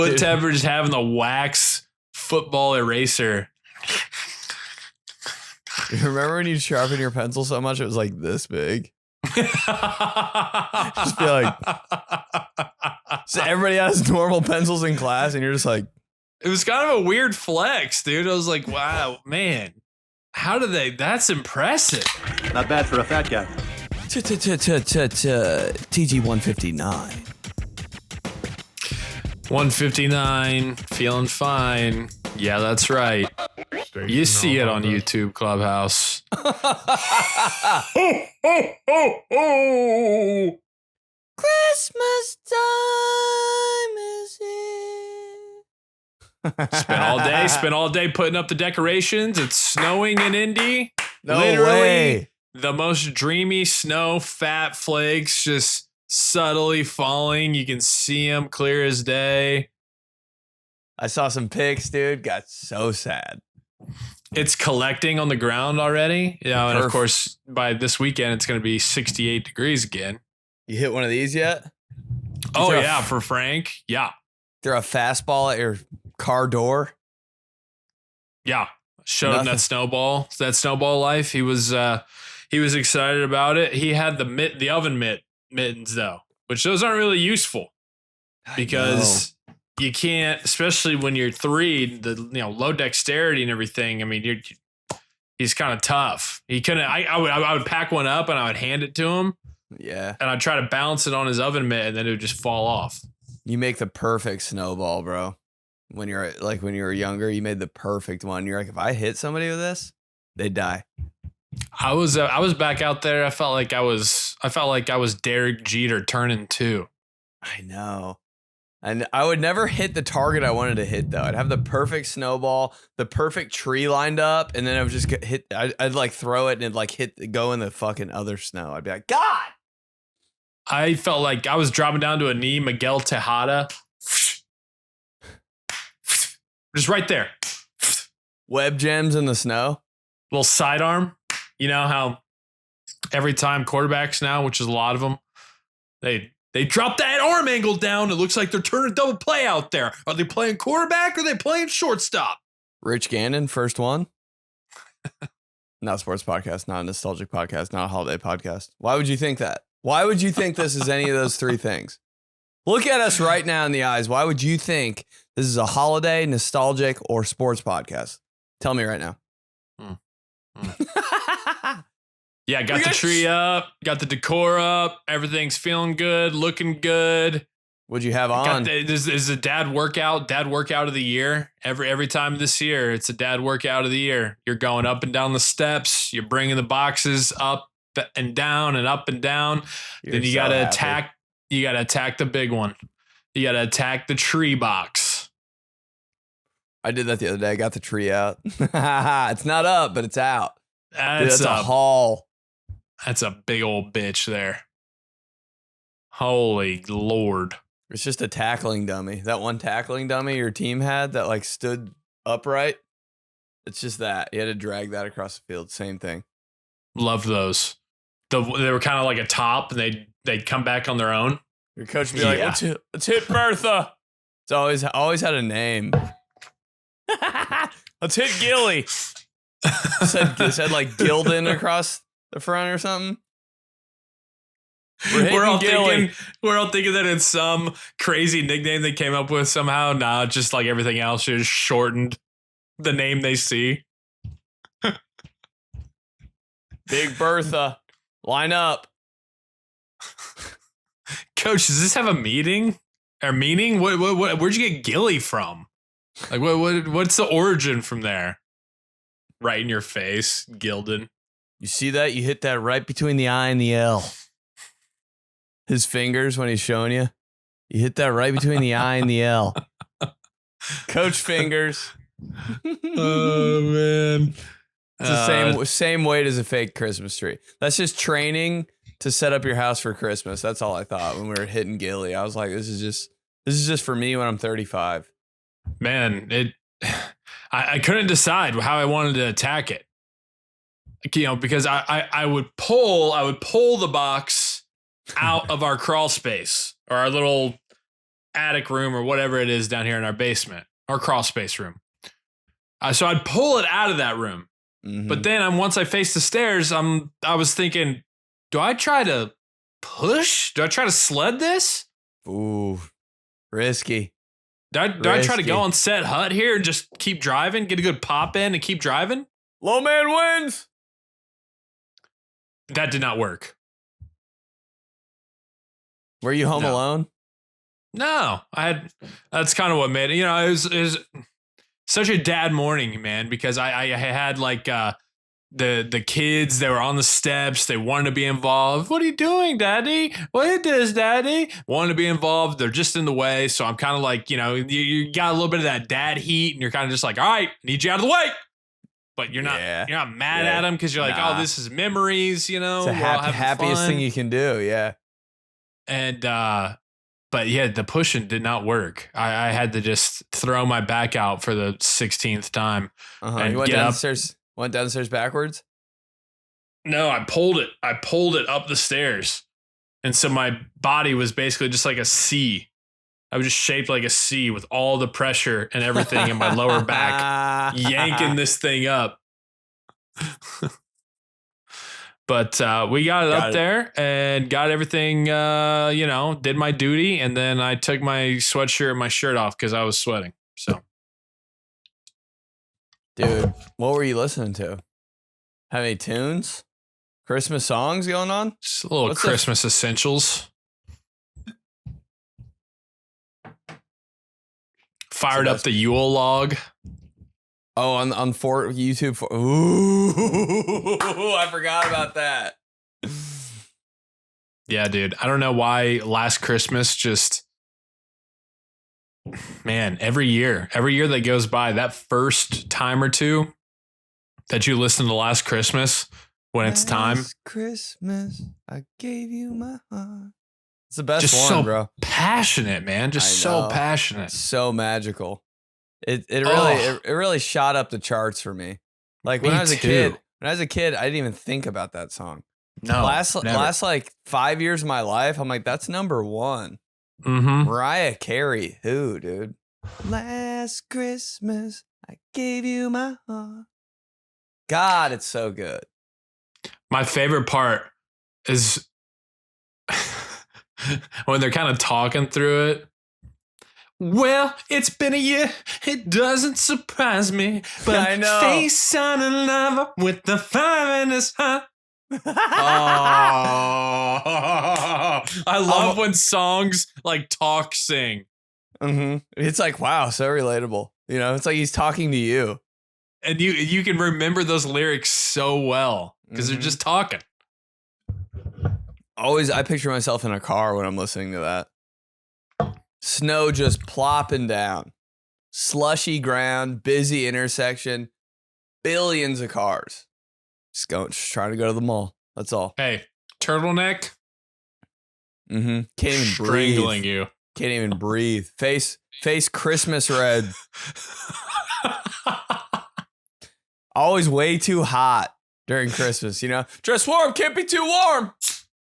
Foot tapper just having the wax football eraser. You remember when you sharpen your pencil so much it was like this big? Just be like, so everybody has normal pencils in class, and you're just like, it was kind of a weird flex, dude. I was like, wow, man, how do they? That's impressive. Not bad for a fat guy. TG 159. 159, feeling fine. Yeah, that's right. You see it on YouTube Clubhouse. Christmas time is here. Spent all day putting up the decorations. It's snowing in Indy. No Literally, way. the most dreamy snow, fat flakes just subtly falling. You can see them clear as day. I saw some pics, dude. Got so sad. It's collecting on the ground already. Yeah, and of course, by this weekend, it's going to be 68 degrees again. You hit one of these yet? Oh, yeah, for Frank. Yeah. Throw a fastball at your car door? Yeah. Showed him that snowball life. He was excited about it. He had the oven mittens, though, which those aren't really useful because you can't, especially when you're 3, low dexterity and everything. I mean, he's kind of tough. He couldn't. I would pack one up and I would hand it to him. Yeah, and I'd try to balance it on his oven mitt, and then it would just fall off. You make the perfect snowball, bro. When you were younger, you made the perfect one. You're like, if I hit somebody with this, they'd die. I was back out there. I felt like I was Derek Jeter turning 2. I know. And I would never hit the target I wanted to hit, though. I'd have the perfect snowball, the perfect tree lined up, and then I would just get hit. I'd like throw it and it'd like go in the fucking other snow. I'd be like, God! I felt like I was dropping down to a knee, Miguel Tejada. Just right there. Web gems in the snow. Little sidearm. You know how every time quarterbacks now, which is a lot of them, they drop that arm angle down. It looks like they're turning double play out there. Are they playing quarterback or are they playing shortstop? Rich Gannon, first one. Not a sports podcast, not a nostalgic podcast, not a holiday podcast. Why would you think that? Why would you think this is any of those 3 things? Look at us right now in the eyes. Why would you think this is a holiday, nostalgic, or sports podcast? Tell me right now. Yeah, got the tree up, got the decor up. Everything's feeling good, looking good. What'd you have on? This is a dad workout of the year. Every time this year, it's a dad workout of the year. You're going up and down the steps. You're bringing the boxes up and down and up and down. Then you gotta attack. You gotta attack the big one. You gotta attack the tree box. I did that the other day. I got the tree out. It's not up, but it's out. That's a haul. That's a big old bitch there. Holy Lord. It's just a tackling dummy. That one tackling dummy your team had that like stood upright. It's just that. You had to drag that across the field. Same thing. Loved those. They were kind of like a top and they'd come back on their own. Your coach would be like, let's hit Bertha. It's always had a name. Let's hit Gilly. said like Gildan across the front or something. We're all thinking that it's some crazy nickname they came up with somehow. Nah, just like everything else, just shortened the name they see. Big Bertha, line up. Coach, does this have a meaning or meaning? What? Where'd you get Gilly from? Like, what's the origin from there? Right in your face, Gildan. You see that? You hit that right between the I and the L. His fingers when he's showing you. You hit that right between the I and the L. Coach fingers. Oh, man. It's the same weight as a fake Christmas tree. That's just training to set up your house for Christmas. That's all I thought when we were hitting Gilly. I was like, this is just for me when I'm 35. Man, I couldn't decide how I wanted to attack it. Because I would pull the box out of our crawl space or our little attic room or whatever it is down here in our basement, our crawl space room. So I'd pull it out of that room. But then once I faced the stairs, I was thinking, do I try to push? Do I try to sled this? Ooh, risky. Do I try to go on set hut here and just keep driving, get a good pop in and keep driving? Low man wins. That did not work. Were you home alone? No, that's kind of what made it. You know, it was such a dad morning, man, because I had like the kids, they were on the steps, they wanted to be involved. What are you doing, Daddy? What is Daddy? Wanted to be involved. They're just in the way. So I'm kind of like, you know, you got a little bit of that dad heat and you're kind of just like, all right, need you out of the way. But you're not mad at them because you're like, oh, this is memories, you know. It's the happiest thing you can do, yeah. And but yeah, the pushing did not work. I had to just throw my back out for the 16th time. And you went downstairs. Went downstairs backwards? No, I pulled it. I pulled it up the stairs. And so my body was basically just like a C. I was just shaped like a C with all the pressure and everything in my lower back, yanking this thing up. But we got it up there and got everything, you know, did my duty. And then I took my sweatshirt and my shirt off because I was sweating. So. Dude, what were you listening to? Have any tunes? Christmas songs going on? Just a little Christmas essentials. Fired up the Yule log. Oh, on YouTube. Ooh, I forgot about that. Yeah, dude. I don't know why last Christmas just... Man, every year that goes by, that first time or two that you listen to Last Christmas when it's time. Last Christmas, I gave you my heart. It's the best just one, so bro. Passionate, man. Just so passionate. So magical. It really shot up the charts for me. Like when I was a kid, I didn't even think about that song. No. Last like 5 years of my life, I'm like, that's number one. Mm-hmm. Mariah Carey, who, dude? Last Christmas, I gave you my heart. God, it's so good. My favorite part is when they're kind of talking through it. Well, it's been a year. It doesn't surprise me, but I know. Face on a lover with the fire in his heart. Oh, I love when songs like talk sing. Mm-hmm. It's like, wow, so relatable. You know, it's like he's talking to you. And you can remember those lyrics so well because they're just talking. Always, I picture myself in a car when I'm listening to that. Snow just plopping down. Slushy ground, busy intersection, billions of cars. Just trying to go to the mall. That's all. Hey, turtleneck. Mm-hmm. Can't even Strangling breathe. you. Can't even breathe. Face Christmas red. Always way too hot during Christmas, you know? Dress warm, can't be too warm.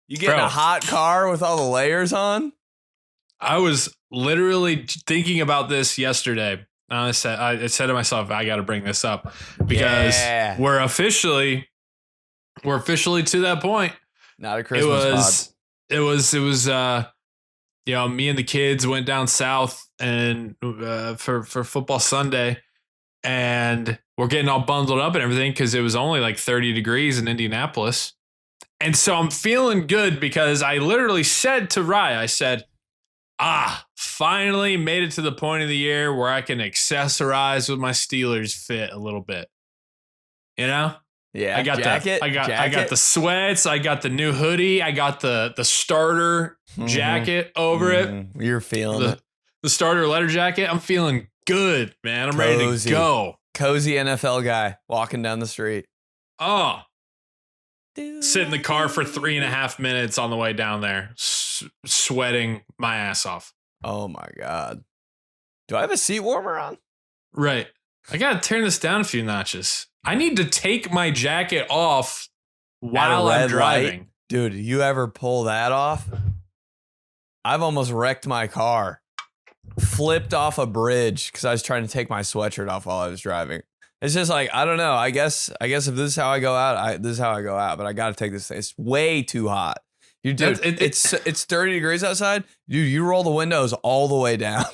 You get in a hot car with all the layers on? I was literally thinking about this yesterday. I said to myself, I got to bring this up because we're officially to that point. Not a Christmas pod. It was you know, me and the kids went down south and for football Sunday, and we're getting all bundled up and everything because it was only like 30 degrees in Indianapolis. And so I'm feeling good because I literally said to Rye, I said, finally made it to the point of the year where I can accessorize with my Steelers fit a little bit. You know? Yeah. I got jacket. I got the sweats. I got the new hoodie. I got the starter jacket over it. You're feeling it. The starter leather jacket. I'm feeling good, man. I'm ready to go. Cozy NFL guy walking down the street. Oh. Sit in the car for 3.5 minutes on the way down there, sweating my ass off. Oh my God. Do I have a seat warmer on? Right. I got to turn this down a few notches. I need to take my jacket off while I'm driving. Light? Dude, you ever pull that off? I've almost wrecked my car flipped off a bridge because I was trying to take my sweatshirt off while I was driving. It's just like, I don't know. I guess if this is how I go out, this is how I go out. But I got to take this thing. It's way too hot. Dude, it's 30 degrees outside. Dude, you roll the windows all the way down.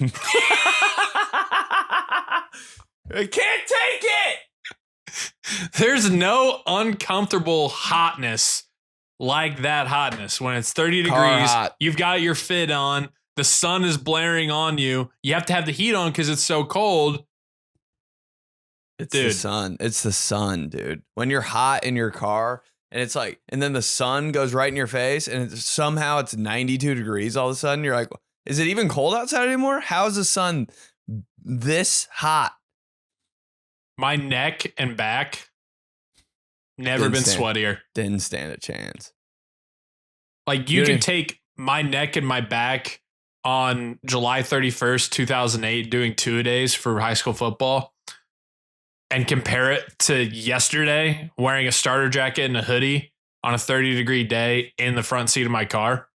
I can't take it. There's no uncomfortable hotness like that hotness when it's 30 degrees. Hot. You've got your fit on. The sun is blaring on you. You have to have the heat on because it's so cold. It's the sun. It's the sun, dude. When you're hot in your car and it's like, and then the sun goes right in your face and somehow it's 92 degrees all of a sudden, you're like, is it even cold outside anymore? How is the sun this hot? My neck and back never been sweatier. Didn't stand a chance. Like you can take my neck and my back on July 31st, 2008, doing 2-a-days for high school football and compare it to yesterday wearing a starter jacket and a hoodie on a 30-degree day in the front seat of my car.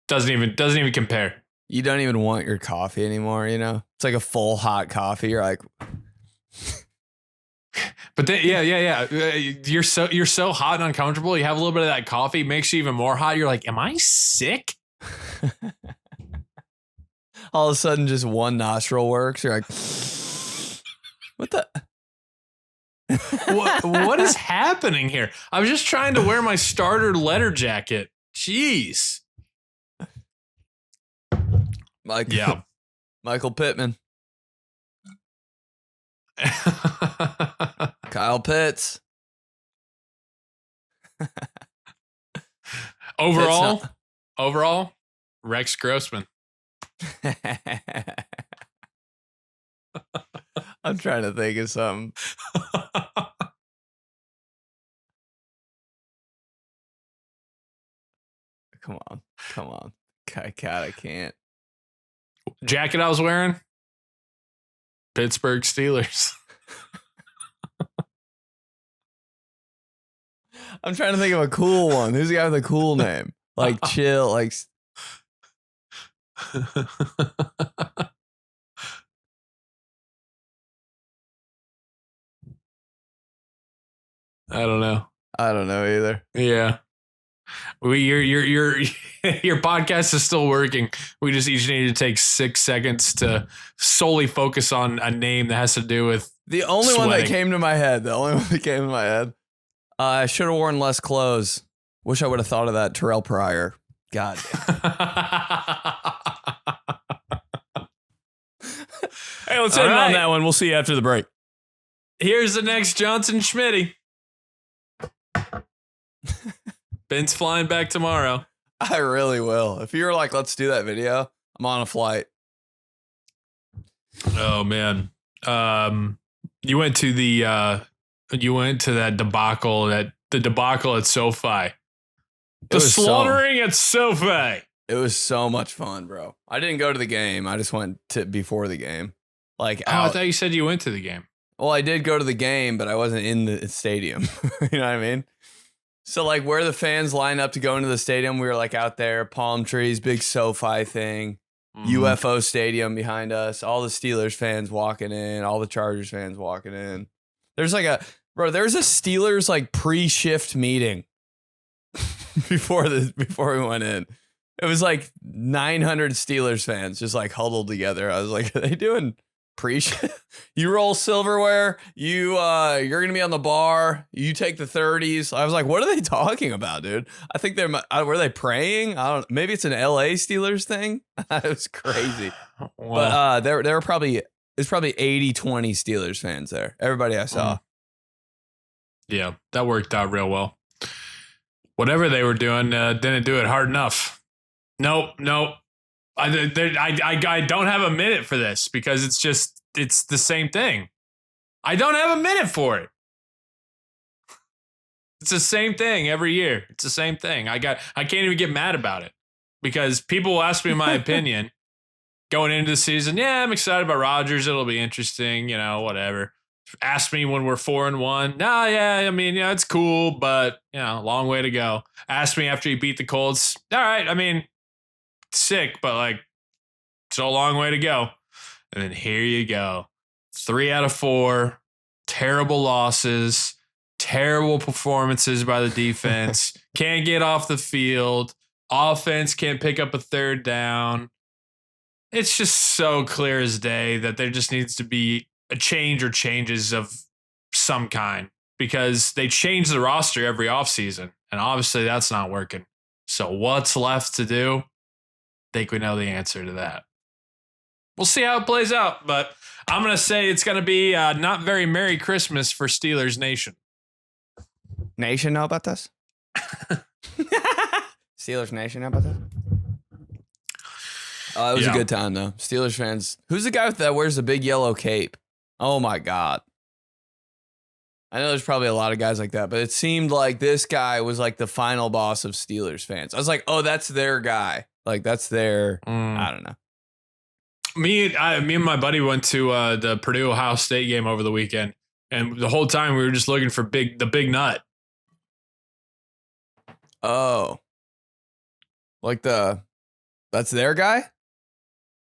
Doesn't even compare. You don't even want your coffee anymore, you know? It's like a full hot coffee. You're like, but then, yeah. You're so hot and uncomfortable. You have a little bit of that coffee, makes you even more hot. You're like, am I sick? all of a sudden just one nostril works. You're like, what the? What is happening here? I was just trying to wear my starter letter jacket. Jeez. Michael Pittman. Kyle Pitts. Overall, Rex Grossman. I'm trying to think of something. Come on. God, I can't. Jacket I was wearing? Pittsburgh Steelers. I'm trying to think of a cool one. Who's the guy with a cool name? Like chill, like. I don't know either. Yeah. Your podcast is still working. We just each need to take 6 seconds to solely focus on a name that has to do with the only sweating. one that came to my head. I should have worn less clothes. Wish I would have thought of that. Terrell Pryor. God. Hey, let's end on that one. We'll see you after the break. Here's the next Johnson Schmitty. Ben's flying back tomorrow. I really will. If you were like, let's do that video, I'm on a flight. Oh man. You went to that debacle, the debacle at SoFi. The slaughtering at SoFi. It was so much fun, bro. I didn't go to the game. I just went to before the game. I thought you said you went to the game. Well, I did go to the game, but I wasn't in the stadium. You know what I mean? So like where the fans line up to go into the stadium, we were like out there, palm trees, big SoFi thing, UFO stadium behind us, all the Steelers fans walking in, all the Chargers fans walking in. There's a Steelers like pre-shift meeting before we went in. It was like 900 Steelers fans just like huddled together. I was like, are they doing pre-shift? You roll silverware, you're gonna be on the bar, you take the 30s. I was like, what are they talking about, dude? I think were they praying? I don't, maybe it's an LA Steelers thing. It was crazy. Wow. But there were probably 80-20 Steelers fans there. Everybody I saw. Yeah, that worked out real well. Whatever they were doing didn't do it hard enough. Nope. I don't have a minute for this because it's the same thing. I don't have a minute for it. It's the same thing every year. It's the same thing. I can't even get mad about it because people will ask me my opinion going into the season. Yeah, I'm excited about Rodgers. It'll be interesting, whatever. Ask me when we're 4-1. Nah, yeah, I mean, it's cool, but long way to go. Ask me after you beat the Colts. All right, I mean, sick, but like, it's a long way to go. And then here you go. 3 out of 4, terrible losses, terrible performances by the defense, can't get off the field, offense can't pick up a 3rd down. It's just so clear as day that there just needs to be a change or changes of some kind, because they change the roster every offseason, and obviously that's not working. So what's left to do? I think we know the answer to that. We'll see how it plays out, but I'm going to say it's going to be not very Merry Christmas for Steelers Nation. Nation know about this? Steelers Nation know about this? Oh, it was a good time, though. Steelers fans. Who's the guy that wears the big yellow cape? Oh, my God. I know there's probably a lot of guys like that, but it seemed like this guy was like the final boss of Steelers fans. I was like, oh, that's their guy. Like, that's their, I don't know. Me and my buddy went to the Purdue Ohio State game over the weekend, and the whole time we were just looking for the big nut. Oh. Like that's their guy?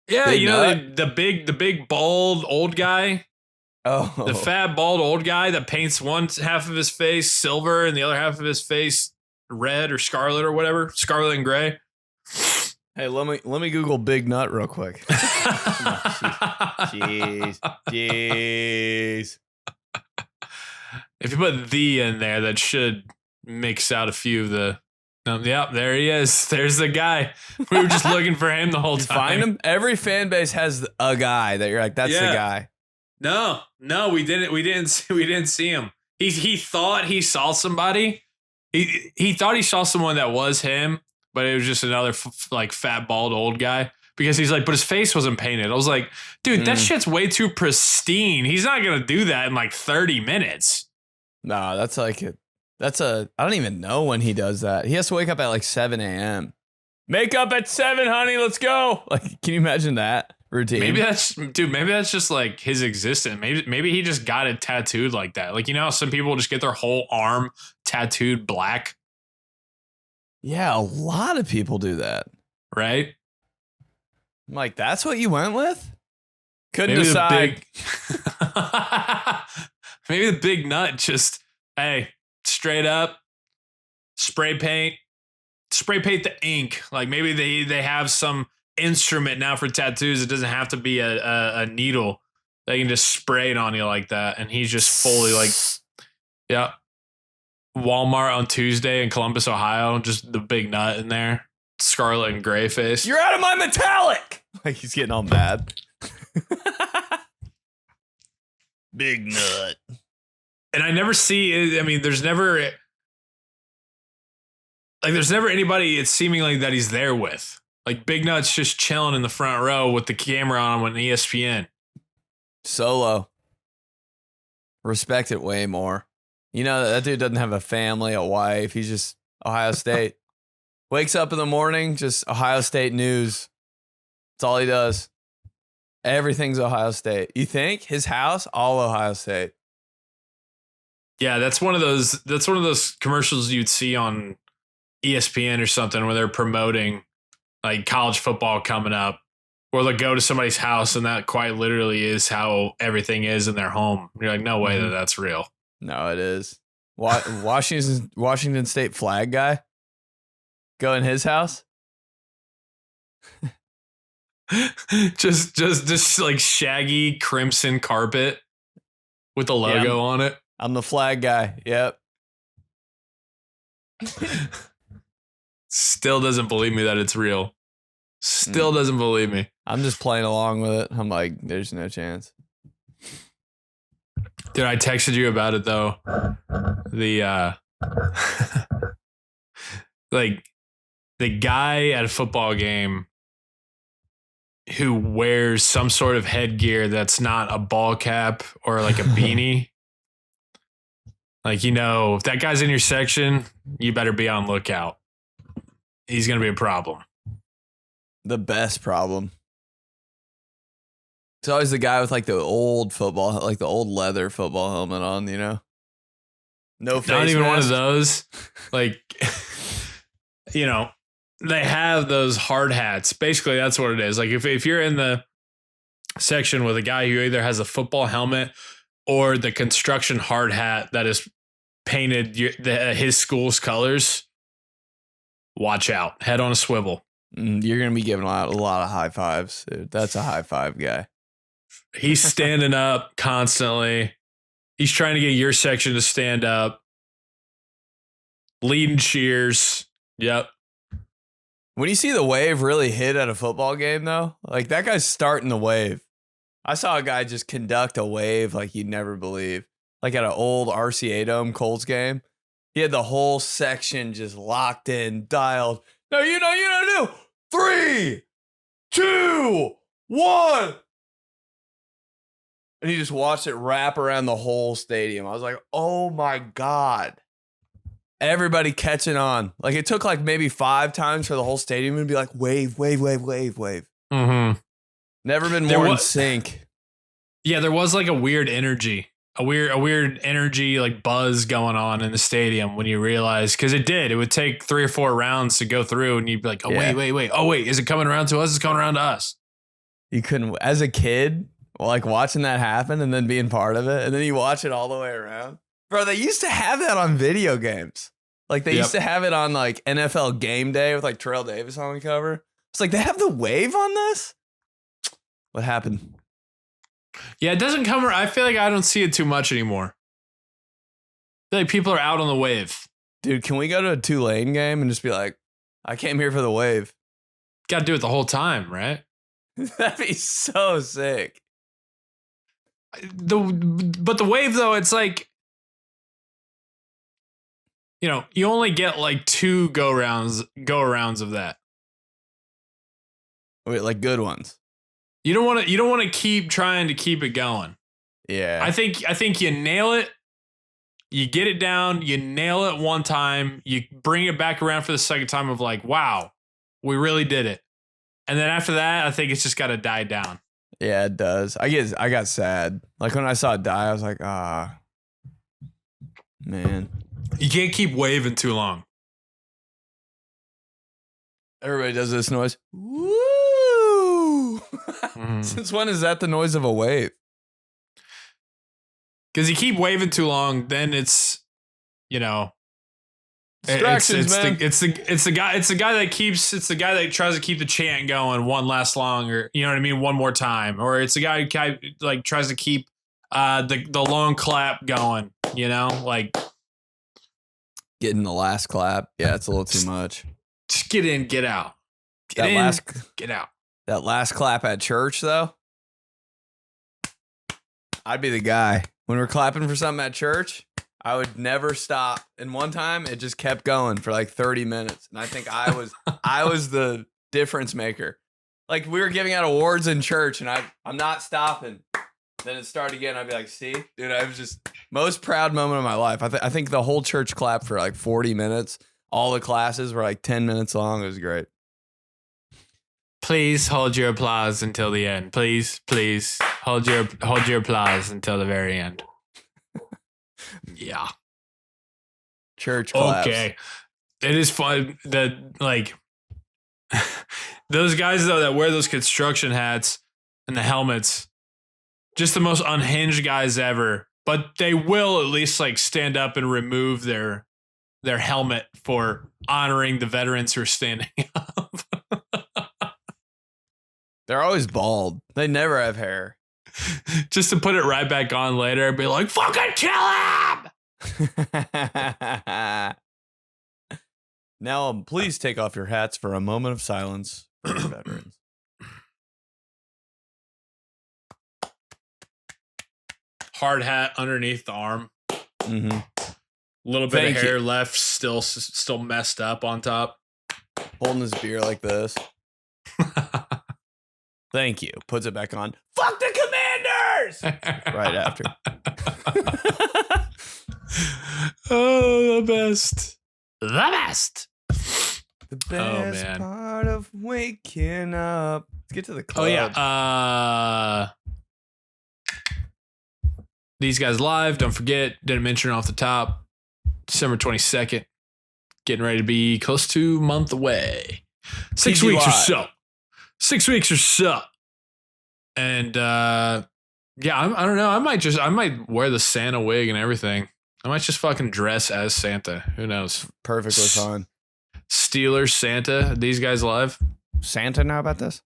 Yeah, Big you know, nut? the big bald old guy. Oh. The fat bald old guy that paints one half of his face silver and the other half of his face red or scarlet or whatever, scarlet and gray. Hey, let me Google big nut real quick. Jeez. If you put the in there, that should mix out a few of the. Yeah, there he is. There's the guy. We were just looking for him the whole time. Find him. Every fan base has a guy that you're like, that's the guy. No, we didn't see him. He thought he saw somebody. He thought he saw someone that was him, but it was just another like fat bald old guy, because he's like, but his face wasn't painted. I was like, dude, that shit's way too pristine. He's not gonna do that in like 30 minutes. No, that's like it. I don't even know when he does that. He has to wake up at like 7 a.m. Make up at 7, honey. Let's go. Like, can you imagine that routine? Maybe that's just like his existence. Maybe he just got it tattooed like that. Like, you know how some people just get their whole arm tattooed black? Yeah, a lot of people do that. Right? I'm like, that's what you went with? Couldn't Maybe decide. Maybe the big nut just, hey, straight up, spray paint the ink. Like, maybe they have some instrument now for tattoos. It doesn't have to be a needle. They can just spray it on you like that. And he's just fully like, yeah. Walmart on Tuesday in Columbus, Ohio. Just the big nut in there. Scarlet and gray face. You're out of my metallic. Like, he's getting all mad. Big nut. And I never see, I mean, there's never anybody it's seeming like that he's there with. Like, Big Nut's just chilling in the front row with the camera on him on ESPN. Solo. Respect it way more. You know, that dude doesn't have a family, a wife. He's just Ohio State. Wakes up in the morning, just Ohio State news. That's all he does. Everything's Ohio State. You think? His house, all Ohio State. Yeah, that's one of those commercials you'd see on ESPN or something where they're promoting like college football coming up, or they'll go to somebody's house and that quite literally is how everything is in their home. You're like, no way that's real. No, it is. Washington State flag guy? Go in his house? just like shaggy crimson carpet with the logo on it. I'm the flag guy. Yep. Still doesn't believe me that it's real. Still doesn't believe me. I'm just playing along with it. I'm like, there's no chance. Dude, I texted you about it though. The like the guy at a football game who wears some sort of headgear that's not a ball cap or like a beanie. Like, you know, if that guy's in your section, you better be on lookout. He's going to be a problem. The best problem. It's always the guy with like the old football, like the old leather football helmet on, you know? No face Not even mask. one of those. Like, you know, they have those hard hats. Basically, that's what it is. Like if you're in the section with a guy who either has a football helmet or the construction hard hat that is painted his school's colors, watch out. Head on a swivel. You're going to be giving out a lot of high fives, dude. That's a high five guy. He's standing up constantly. He's trying to get your section to stand up. Leading cheers. Yep. When you see the wave really hit at a football game, though, like that guy's starting the wave. I saw a guy just conduct a wave like you'd never believe. Like at an old RCA Dome Colts game. He had the whole section just locked in, dialed. No, you know. 3, 2, 1. And he just watched it wrap around the whole stadium. I was like, oh my God. Everybody catching on. Like it took like maybe 5 times for the whole stadium to be like, wave, wave, wave, wave, wave. Mm-hmm. Never been more in sync. Yeah, there was like a weird energy. A weird energy, like buzz going on in the stadium when you realize, because it would take 3 or 4 rounds to go through and you'd be like, oh, Yeah. wait. Oh, wait, is it coming around to us? It's coming around to us. You couldn't, as a kid, like watching that happen and then being part of it. And then you watch it all the way around. Bro, they used to have that on video games. Like they used to have it on like NFL Game Day with like Terrell Davis on the cover. It's like, they have the wave on this? What happened? Yeah, it doesn't come. I feel like I don't see it too much anymore. I feel like people are out on the wave. Dude, can we go to a Tulane game and just be like, I came here for the wave? Got to do it the whole time, right? That'd be so sick. But the wave, though, it's like, you know, you only get like 2 go arounds of that. Wait, like good ones. You don't want to keep trying to keep it going. Yeah. I think you nail it. You get it down, you nail it one time, you bring it back around for the second time of like, wow, we really did it. And then after that, I think it's just got to die down. Yeah, it does. I got sad. Like when I saw it die, I was like, man. You can't keep waving too long. Everybody does this noise. Woo! Since when is that the noise of a wave? Because you keep waving too long, then it's, you know, Distractions, man. It's the guy that tries to keep the chant going one last long, or you know what I mean, one more time, or it's a guy who like tries to keep the long clap going, you know, like Getting the last clap. Yeah, it's a little too much. just get in, get out, get out. That last clap at church, though, I'd be the guy. When we're clapping for something at church, I would never stop. And one time, it just kept going for like 30 minutes. And I think I was the difference maker. Like we were giving out awards in church, and I'm not stopping. Then it started again. I'd be like, see? Dude, I was just most proud moment of my life. I think the whole church clapped for like 40 minutes. All the classes were like 10 minutes long. It was great. Please hold your applause until the end. Please hold your applause until the very end. Yeah. Church claps. Okay. It is fun that like those guys though that wear those construction hats and the helmets, just the most unhinged guys ever. But they will at least like stand up and remove their helmet for honoring the veterans who are standing up. They're always bald. They never have hair. Just to put it right back on later and be like, fucking kill him! Now, please take off your hats for a moment of silence for your veterans. Hard hat underneath the arm. Mm-hmm. A little bit of hair left, still messed up on top. Holding his beer like this. Thank you. Puts it back on. Fuck the Commanders! Right after. Oh, the best. The best. The best part of waking up. Let's get to the club. Oh, yeah. These guys live. Don't forget. Didn't mention it off the top. December 22nd. Getting ready to be close to a month away. 6 PG weeks or Live. so. 6 weeks or so. And I don't know. I might wear the Santa wig and everything. I might just fucking dress as Santa. Who knows? Perfectly fine. Steelers, Santa. These guys live. Santa know about this?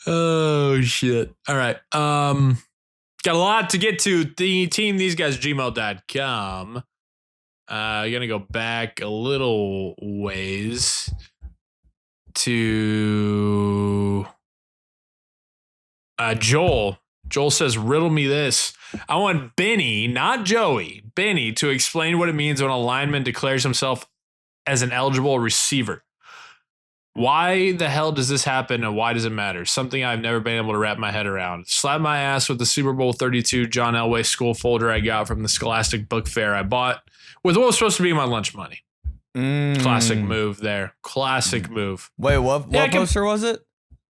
Oh shit. All right. Got a lot to get to. The team these guys gmail.com. Gonna go back a little ways to Joel. Joel says, riddle me this. I want Benny, not Joey, Benny, to explain what it means when a lineman declares himself as an eligible receiver. Why the hell does this happen and why does it matter? Something I've never been able to wrap my head around. Slap my ass with the Super Bowl 32 John Elway school folder I got from the Scholastic Book Fair I bought with what was supposed to be my lunch money. Classic move there. Classic move. Wait, what poster was it?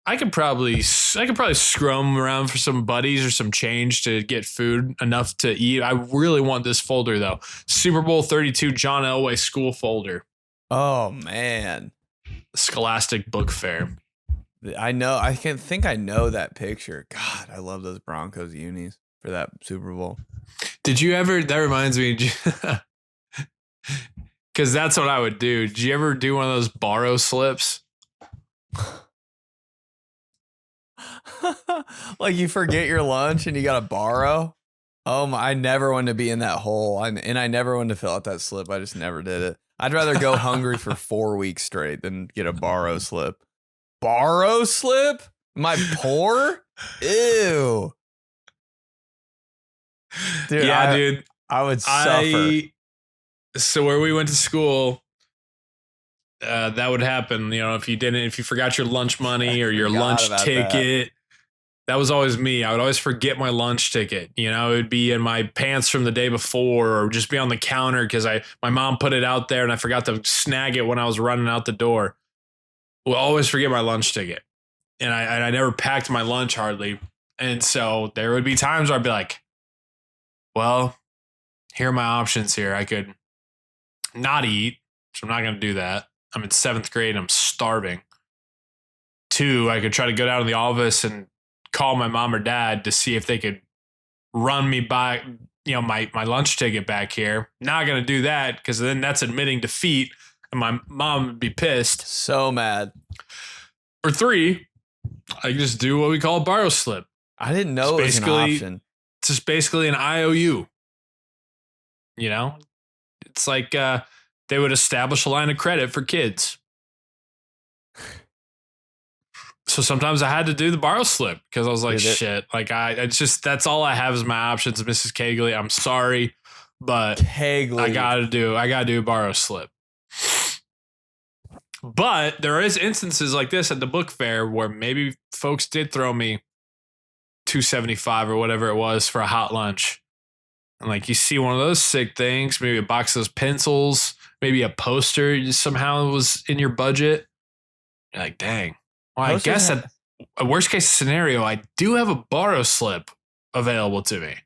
I could probably scrum around for some buddies or some change to get food enough to eat. I really want this folder though. Super Bowl 32 John Elway school folder. Oh man. Scholastic Book Fair. I know. I can think I know that picture. God, I love those Broncos unis for that Super Bowl. Did you ever? That reminds me, because that's what I would do. Did you ever do one of those borrow slips? Like you forget your lunch and you got to borrow. Oh my! I never wanted to be in that hole, and I never wanted to fill out that slip. I just never did it. I'd rather go hungry for 4 weeks straight than get a borrow slip. Borrow slip? Am I poor? Ew. Dude, Yeah, dude. I would suffer. So where we went to school, that would happen. You know, if you forgot your lunch money or your lunch ticket. That was always me. I would always forget my lunch ticket. You know, it would be in my pants from the day before or just be on the counter because my mom put it out there and I forgot to snag it when I was running out the door. Will always forget my lunch ticket. And I never packed my lunch hardly. And so there would be times where I'd be like, well, here are my options here. I could not eat, so I'm not going to do that. I'm in 7th grade. I'm starving. 2, I could try to go down to the office and call my mom or dad to see if they could run me by, my lunch ticket back here. Not going to do that because then that's admitting defeat and my mom would be pissed. So mad. Or 3, I can just do what we call a borrow slip. I didn't know it was an option. It's just basically an IOU. You know, it's like they would establish a line of credit for kids. So sometimes I had to do the borrow slip because I was like, shit, like that's all I have is my options, Mrs. Kegley. I'm sorry, but Kegley. I gotta do a borrow slip. But there is instances like this at the book fair where maybe folks did throw me $2.75 or whatever it was for a hot lunch. And like you see one of those sick things, maybe a box of those pencils, maybe a poster somehow was in your budget. You're like, dang. Well, I guess that a worst case scenario, I do have a borrow slip available to me.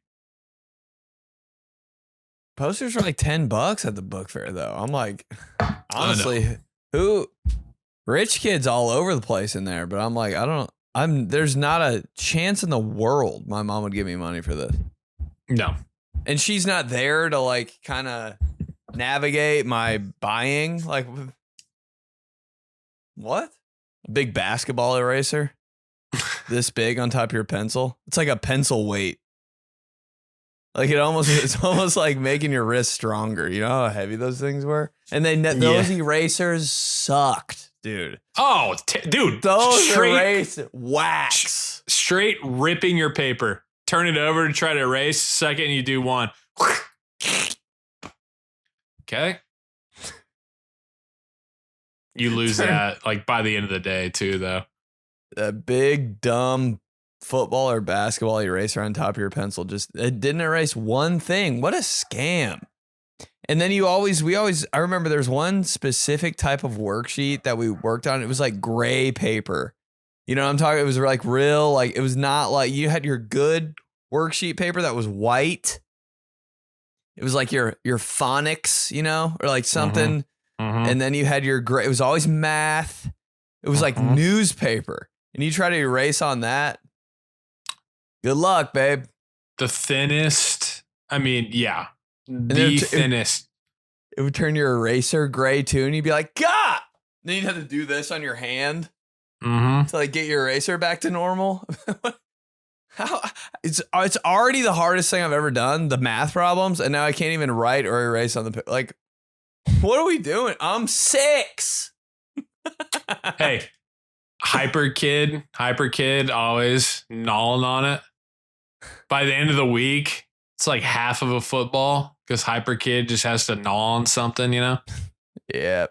Posters are like $10 at the book fair, though. I'm like, honestly, rich kids all over the place in there, but I'm like, there's not a chance in the world my mom would give me money for this. No. And she's not there to like kind of navigate my buying. Like, what? A big basketball eraser? This big on top of your pencil? It's like a pencil weight. Like it's almost like making your wrist stronger. You know how heavy those things were? And those erasers sucked, dude. Oh, dude. Those erasers, wax. Straight ripping your paper. Turn it over to try to erase. Second, you do one. Okay. You lose that like by the end of the day too, though. A big dumb football or basketball eraser on top of your pencil it didn't erase one thing. What a scam. And then I remember there's one specific type of worksheet that we worked on. It was like gray paper. You know what I'm talking? It was like real, like it was not like you had your good worksheet paper that was white. It was like your phonics, you know, or like something. Mhm. And then you had your grade. It was always math. It was like newspaper. And you try to erase on that. Good luck, babe. The thinnest. I mean, yeah. The thinnest. It would turn your eraser gray too. And you'd be like, God. Then you'd have to do this on your hand to like get your eraser back to normal. How it's already the hardest thing I've ever done, the math problems, and now I can't even write or erase on the like. What are we doing? I'm 6. Hey, hyper kid, always gnawing on it. By the end of the week, it's like half of a football because hyper kid just has to gnaw on something, you know? Yeah.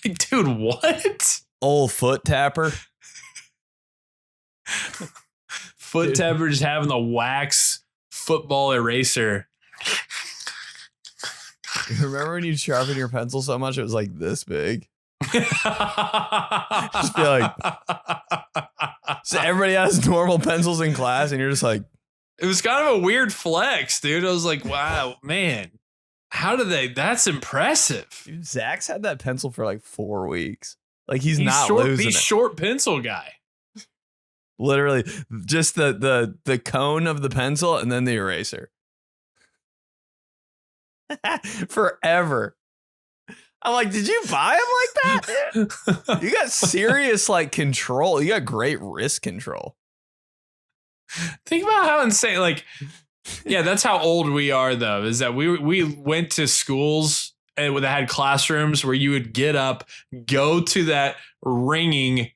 Like, dude, what? Old foot tapper. Foot tapper just having the wax football eraser. Remember when you sharpen your pencil so much it was like this big? Just be like, so everybody has normal pencils in class, and you're just like, it was kind of a weird flex, dude. I was like, wow, man, how do they? That's impressive. Dude, Zach's had that pencil for like 4 weeks. Like he's not short, losing he's it. short pencil guy. Literally, just the cone of the pencil and then the eraser. Forever. I'm like, did you buy him like that, dude? You got serious like control. You got great wrist control. Think about how insane. Like, yeah, that's how old we are, though. Is that we went to schools and that had classrooms where you would get up, go to that ringing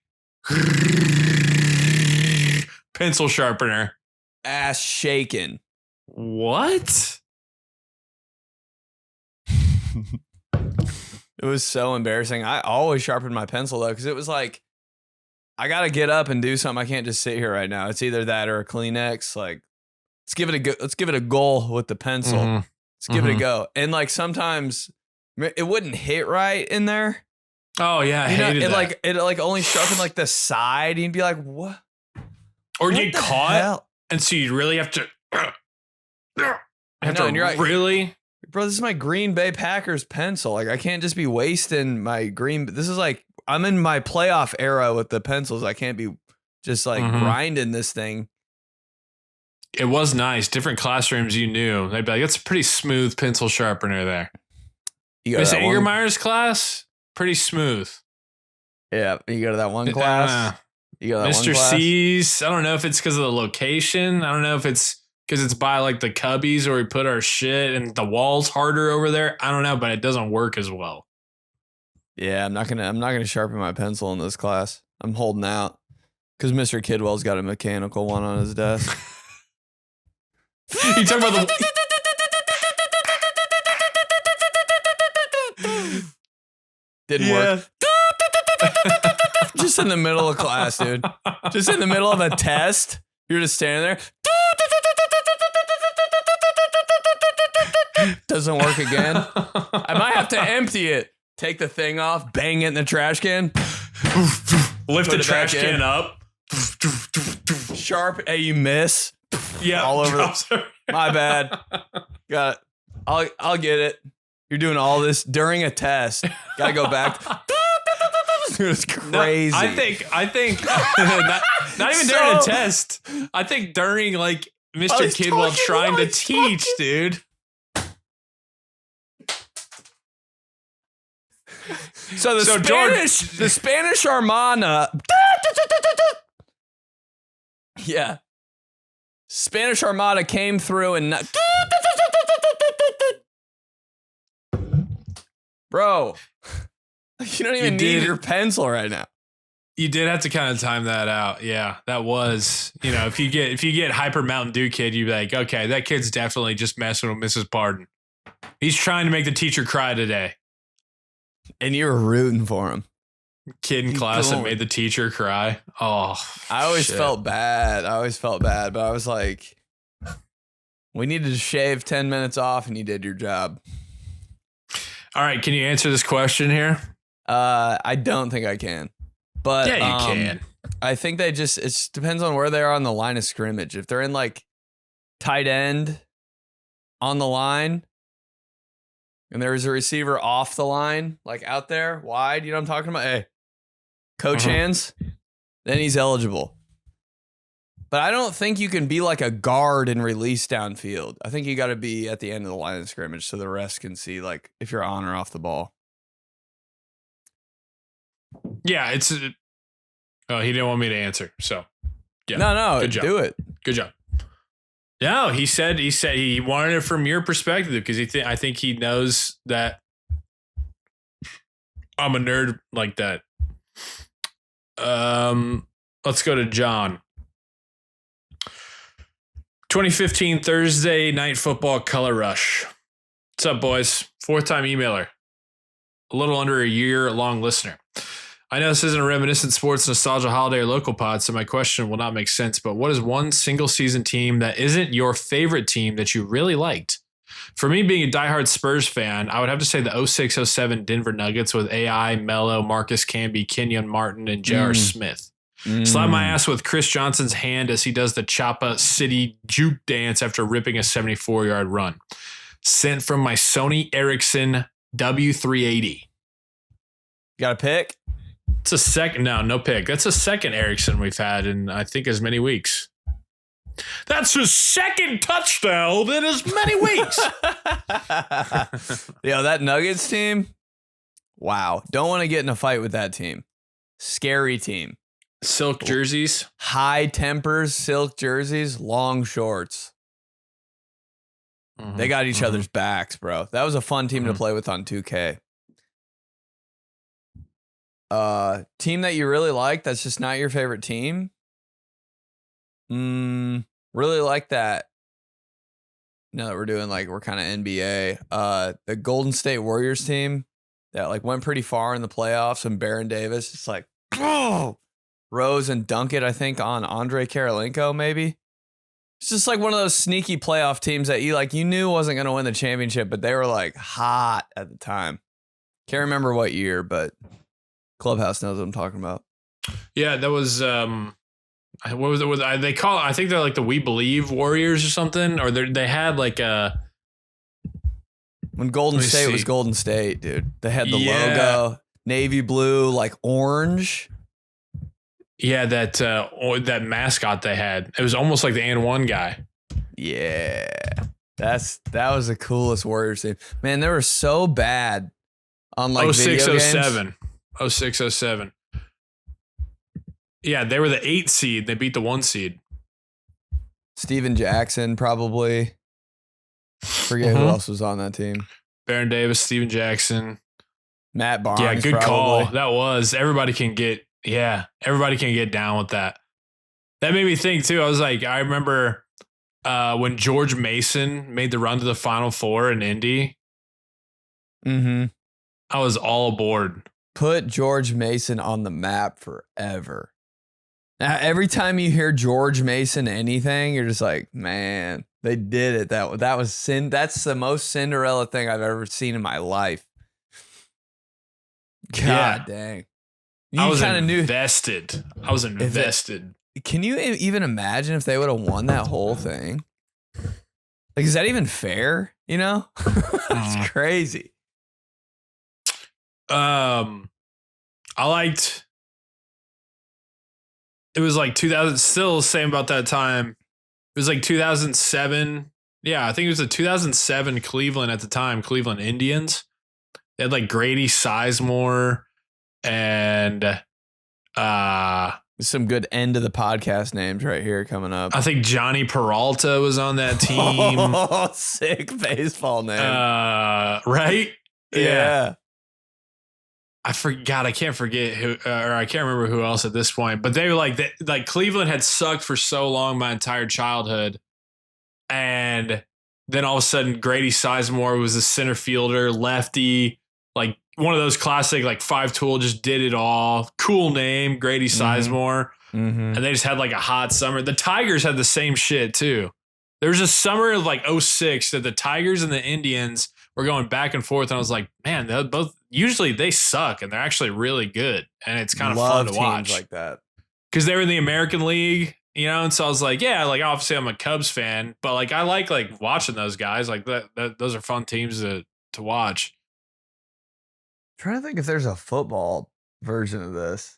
pencil sharpener, Ass shaking. What? It was so embarrassing. I always sharpened my pencil though, because it was like, I gotta get up and do something. I can't just sit here right now. It's either that or a Kleenex. Like, let's give it a goal with the pencil. Let's give it a go. And like sometimes it wouldn't hit right in there. Oh yeah, I hated that. It only sharpened like the side. And you'd be like, what? Or get caught, and so you really have to. And you're like, really. Bro, this is my Green Bay Packers pencil. Like, I can't just be wasting my this is like, I'm in my playoff era with the pencils. I can't be just like grinding this thing. It was nice. Different classrooms you knew. They'd be like, it's a pretty smooth pencil sharpener there. Miss Angermeyer's class, pretty smooth. Yeah, you go to that one class. You go to that Mr. one class. C's. I don't know if it's because of the location. I don't know if it's because it's by like the cubbies where we put our shit and the wall's harder over there. I don't know, but it doesn't work as well. Yeah, I'm not gonna sharpen my pencil in this class. I'm holding out because Mr. Kidwell's got a mechanical one on his desk. You talking about the Didn't work. Just in the middle of class, dude. Just in the middle of a test. You're just standing there. Doesn't work again. I might have to empty it. Take the thing off, bang it in the trash can. Lift the trash can up. Sharp. Hey, you miss. Yeah. All over the. My bad. Got it. I'll get it. You're doing all this during a test. Gotta go back. Dude, it's crazy. No, I think not even during a test. I think during like Mr. Kidwell trying to teach, dude. So the Spanish Armada. Yeah. Spanish Armada came through and bro, you don't even need your pencil right now. You did have to kind of time that out. Yeah, that was, if you get hyper Mountain Dew kid, you'd be like, okay, that kid's definitely just messing with Mrs. Pardon. He's trying to make the teacher cry today. And you were rooting for him. Kid in class that made the teacher cry. Oh, I always felt bad. But I was like, we needed to shave 10 minutes off and you did your job. All right. Can you answer this question here? I don't think I can. But yeah, you can. I think it depends on where they are on the line of scrimmage. If they're in like tight end on the line, and there was a receiver off the line, like out there, wide, you know what I'm talking about? Hey, coach hands, then he's eligible. But I don't think you can be like a guard and release downfield. I think you got to be at the end of the line of scrimmage so the rest can see like if you're on or off the ball. Yeah, it's. Oh, he didn't want me to answer. So, yeah. No, good job. Do it. Good job. No, he said he wanted it from your perspective because I think he knows that I'm a nerd like that. Let's go to John. 2015 Thursday Night Football Color Rush. What's up, boys? 4th-time emailer. A little under a year-long listener. I know this isn't a reminiscent sports nostalgia holiday or local pod, so my question will not make sense, but what is one single season team that isn't your favorite team that you really liked? For me, being a diehard Spurs fan, I would have to say the 06-07 Denver Nuggets with AI, Melo, Marcus Camby, Kenyon Martin, and J.R. Smith. Slap my ass with Chris Johnson's hand as he does the Chapa City juke dance after ripping a 74-yard run. Sent from my Sony Ericsson W380. Got a pick? It's a second. No pick. That's a second Ericsson we've had in, I think, as many weeks. That's his second touchdown in as many weeks. Yo, that Nuggets team. Wow. Don't want to get in a fight with that team. Scary team. Silk jerseys. High tempers, silk jerseys, long shorts. They got each other's backs, bro. That was a fun team to play with on 2K. Team that you really like that's just not your favorite team? Really like that. Now that we're doing we're kind of NBA. The Golden State Warriors team that went pretty far in the playoffs, and Baron Davis, it's like, oh, Rose and dunk it, I think, on Andre Karolinko, maybe. It's just like one of those sneaky playoff teams that you knew wasn't going to win the championship, but they were hot at the time. Can't remember what year, but Clubhouse knows what I'm talking about. Yeah, that was what was it? They call it, I think they're the We Believe Warriors or something, or they had a. When Golden State was Golden State, dude, they had the logo, navy blue, orange. Yeah, that mascot they had. It was almost like the and one guy. Yeah, that was the coolest Warriors team. Man, they were so bad on 06-07. 06-07. Yeah, they were the 8 seed. They beat the 1 seed. Steven Jackson, probably. Forget who else was on that team. Baron Davis, Steven Jackson. Matt Barnes. Yeah, good probably. call. That was. Everybody can get down with that. That made me think, too. I was I remember when George Mason made the run to the Final Four in Indy. I was all aboard. Put George Mason on the map forever. Now, every time you hear George Mason anything, you're just like, man, they did it. That was sin. That's the most Cinderella thing I've ever seen in my life. God dang. I was invested. Can you even imagine if they would have won that whole thing? Is that even fair? It's crazy. I liked. It was 2000. Still same about that time. It was 2007. Yeah, I think it was the 2007 Cleveland at the time. Cleveland Indians. They had Grady Sizemore and some good end of the podcast names right here coming up. I think Johnny Peralta was on that team. Oh, sick baseball name. Right? Yeah. I forgot. I can't forget who, or I can't remember who else at this point. But they were Cleveland had sucked for so long my entire childhood, and then all of a sudden Grady Sizemore was a center fielder, lefty, one of those classic 5-tool, just did it all. Cool name, Grady Sizemore, and they just had a hot summer. The Tigers had the same shit too. There was a summer of 06 that the Tigers and the Indians were going back and forth, and I was like, man, they both usually they suck and they're actually really good, and it's kind of fun to watch like that because they were in the American League, and so I was like, yeah, obviously I'm a Cubs fan, but I like watching those guys, that those are fun teams to to watch. Trying to think if there's a football version of this.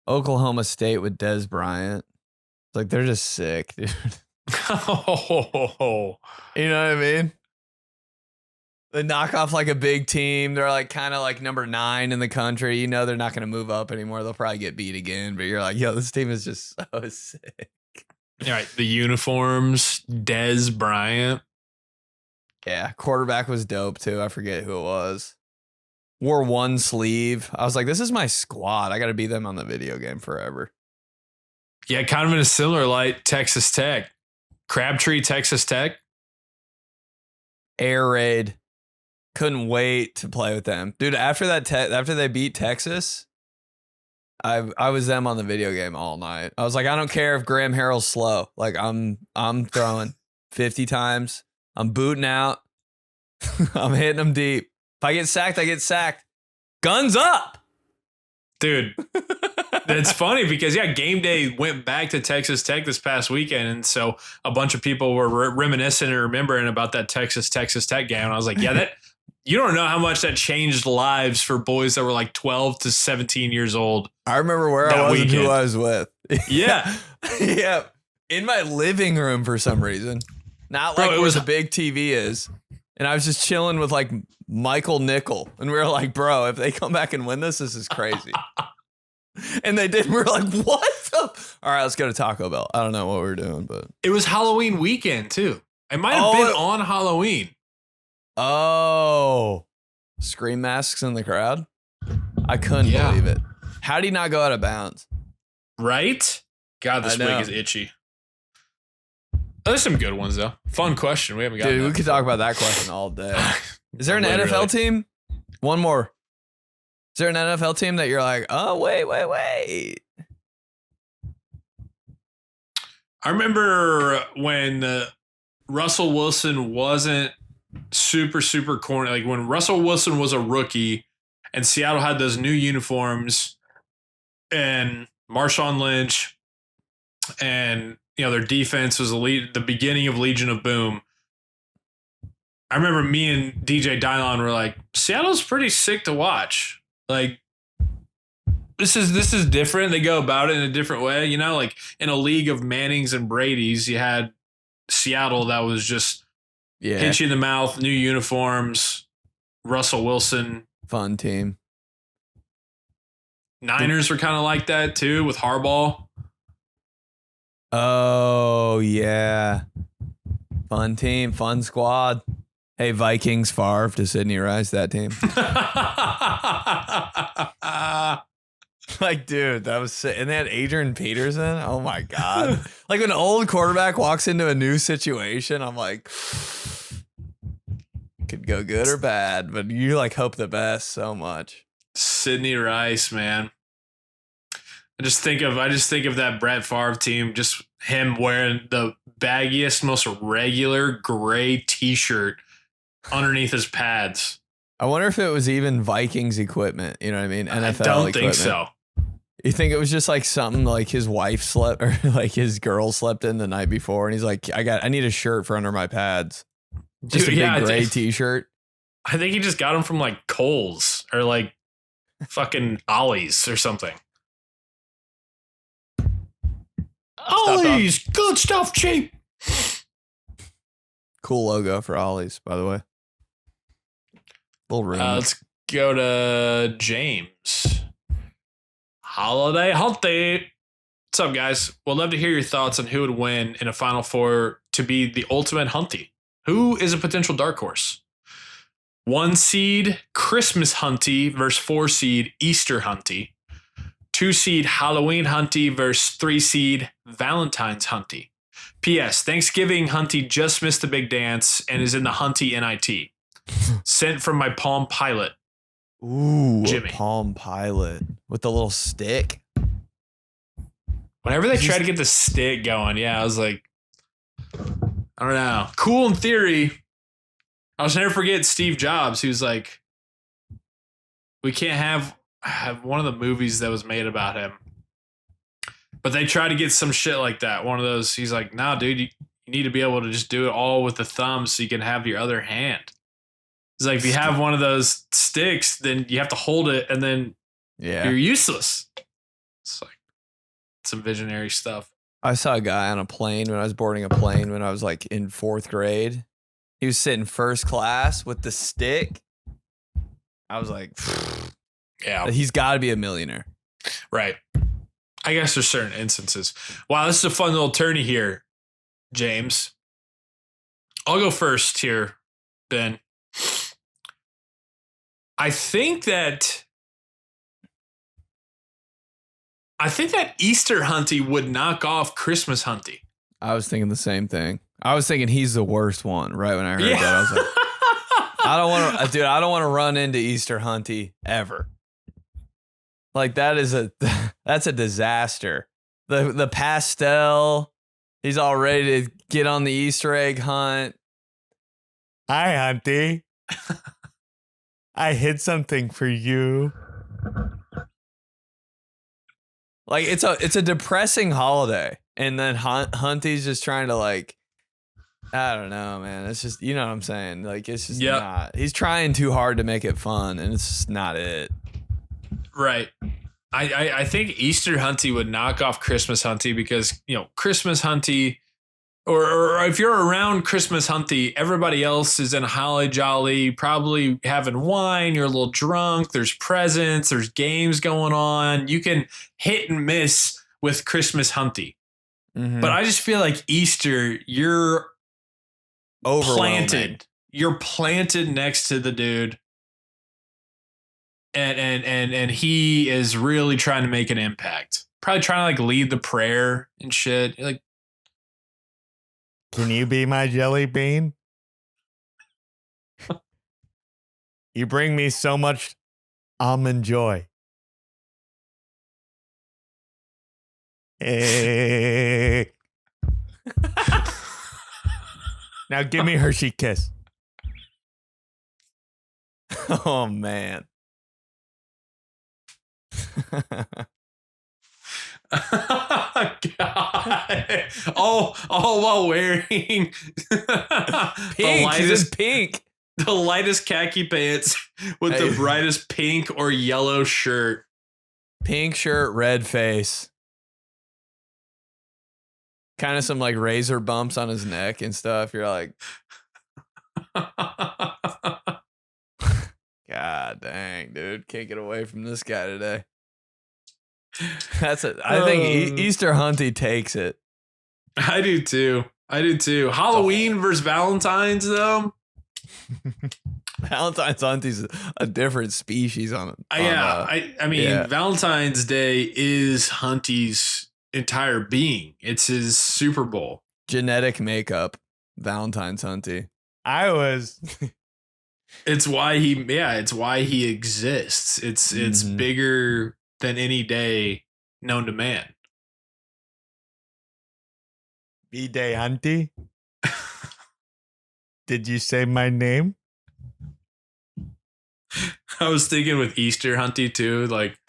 Oklahoma State with Des Bryant. Like, they're just sick, dude. Oh, You know what I mean? They knock off like a big team. They're like kind of like number 9 in the country. You know they're not going to move up anymore. They'll probably get beat again. But you're like, yo, this team is just so sick. all right. The uniforms, Des Bryant. Yeah, quarterback was dope too. I forget who it was. Wore one sleeve. I was like, this is my squad. I got to be them on the video game forever. Yeah, kind of in a similar light, Texas Tech. Crabtree, Texas Tech. Air raid. Couldn't wait to play with them, dude. After that, after they beat Texas, I was them on the video game all night. I was like, I don't care if Graham Harrell's slow. Like I'm throwing 50 times. I'm booting out. I'm hitting them deep. If I get sacked, I get sacked. Guns up, dude. It's funny because game day went back to Texas Tech this past weekend, and so a bunch of people were reminiscing and remembering about that Texas Tech game. And I was like, yeah, that you don't know how much that changed lives for boys that were like 12 to 17 years old. I remember where I was and who I was with. Yeah. Yeah. In my living room for some reason. Not like where the big TV is. And I was just chilling with like Michael Nickel. And we were like, bro, if they come back and win this is crazy. And they did. We were like, what the? All right, let's go to Taco Bell. I don't know what we were doing, but it was Halloween weekend too. It might have been on Halloween. Oh, scream masks in the crowd. I couldn't believe it. How did he not go out of bounds? Right? God, this wig is itchy. There's some good ones though. Fun question. We haven't got. Dude, we could talk about that question all day. Is there an NFL team? One more. Is there an NFL team that you're like, oh, wait? I remember when Russell Wilson wasn't super corny. Like when Russell Wilson was a rookie and Seattle had those new uniforms and Marshawn Lynch and their defense was the beginning of Legion of Boom. I remember me and DJ Dylon were like, Seattle's pretty sick to watch. Like this is different. They go about it in a different way. Like in a league of Mannings and Bradys, you had Seattle that was just hit you in the mouth, new uniforms, Russell Wilson. Fun team. Niners were kind of like that too with Harbaugh. Oh, yeah. Fun team, fun squad. Hey, Vikings, Favre to Sidney Rice, that team. Like, dude, that was sick. And they had Adrian Peterson. Oh, my God. Like, when an old quarterback walks into a new situation, I'm like, could go good or bad, but you, like, hope the best so much. Sidney Rice, man. I just think of that Brett Favre team, just him wearing the baggiest, most regular gray T-shirt underneath his pads. I wonder if it was even Vikings equipment. You know what I mean? NFL I don't equipment. think so. You think it was just like something like his wife slept or like his girl slept in the night before, and he's like, I need a shirt for under my pads. Just a big gray T-shirt. I think he just got them from like Kohl's or like fucking Ollie's or something. Ollie's, good stuff, cheap. Cool logo for Ollie's, by the way. Little room. Let's go to James. Holiday Hunty. What's up, guys? We'd love to hear your thoughts on who would win in a Final Four to be the ultimate Hunty. Who is a potential dark horse? 1 seed Christmas Hunty versus 4 seed Easter Hunty. 2 seed Halloween Hunty versus 3 seed Valentine's Hunty. P.S. Thanksgiving Hunty just missed the big dance and is in the Hunty NIT. Sent from my Palm Pilot. Ooh, Jimmy. A Palm Pilot with the little stick. Whenever they try to get the stick going, I was like, I don't know. Cool in theory. I'll just never forget Steve Jobs. He was like, we can't have one of the movies that was made about him. But they try to get some shit like that. One of those, he's like, nah, dude, you need to be able to just do it all with the thumb so you can have your other hand. It's like, if you have one of those sticks, then you have to hold it and then you're useless. It's like some visionary stuff. I saw a guy on a plane when I was boarding a plane when I was like in 4th grade. He was sitting first class with the stick. I was like, yeah, he's got to be a millionaire. Right. I guess there's certain instances. Wow, this is a fun little tourney here, James. I'll go first here, Ben. I think that Easter Hunty would knock off Christmas Hunty. I was thinking the same thing. I was thinking he's the worst one right when I heard that. I was like, I don't want to run into Easter Hunty ever. Like that's a disaster. The pastel, he's all ready to get on the Easter egg hunt. Hi, Hunty. I hid something for you. Like it's a depressing holiday, and then Hunty's just trying to like, I don't know, man. It's just, you know what I'm saying. Like it's just not. He's trying too hard to make it fun, and it's just not it. Right. I think Easter Hunty would knock off Christmas Hunty because, you know, Christmas Hunty, or if you're around Christmas Hunty, everybody else is in holly jolly, probably having wine. You're a little drunk. There's presents. There's games going on. You can hit and miss with Christmas Hunty. Mm-hmm. But I just feel like Easter, you're planted. You're planted next to the dude. And he is really trying to make an impact. Probably trying to like lead the prayer and shit. You're like, can you be my jelly bean? You bring me so much almond joy. Hey. Now give me Hershey Kiss. Oh man. God. All while wearing pink. Pink. The lightest khaki pants with the brightest pink or yellow shirt. Pink shirt, red face. Kind of some like razor bumps on his neck and stuff. You're like, God dang, dude. Can't get away from this guy today. That's it. I think Easter Hunty takes it. I do too. Halloween versus Valentine's though. Valentine's Hunty's a different species on it. I mean, Valentine's Day is Hunty's entire being. It's his Super Bowl. Genetic makeup. Valentine's Hunty. It's why he exists. It's bigger than any day known to man. B-Day Hunty? Did you say my name? I was thinking with Easter Hunty too, like,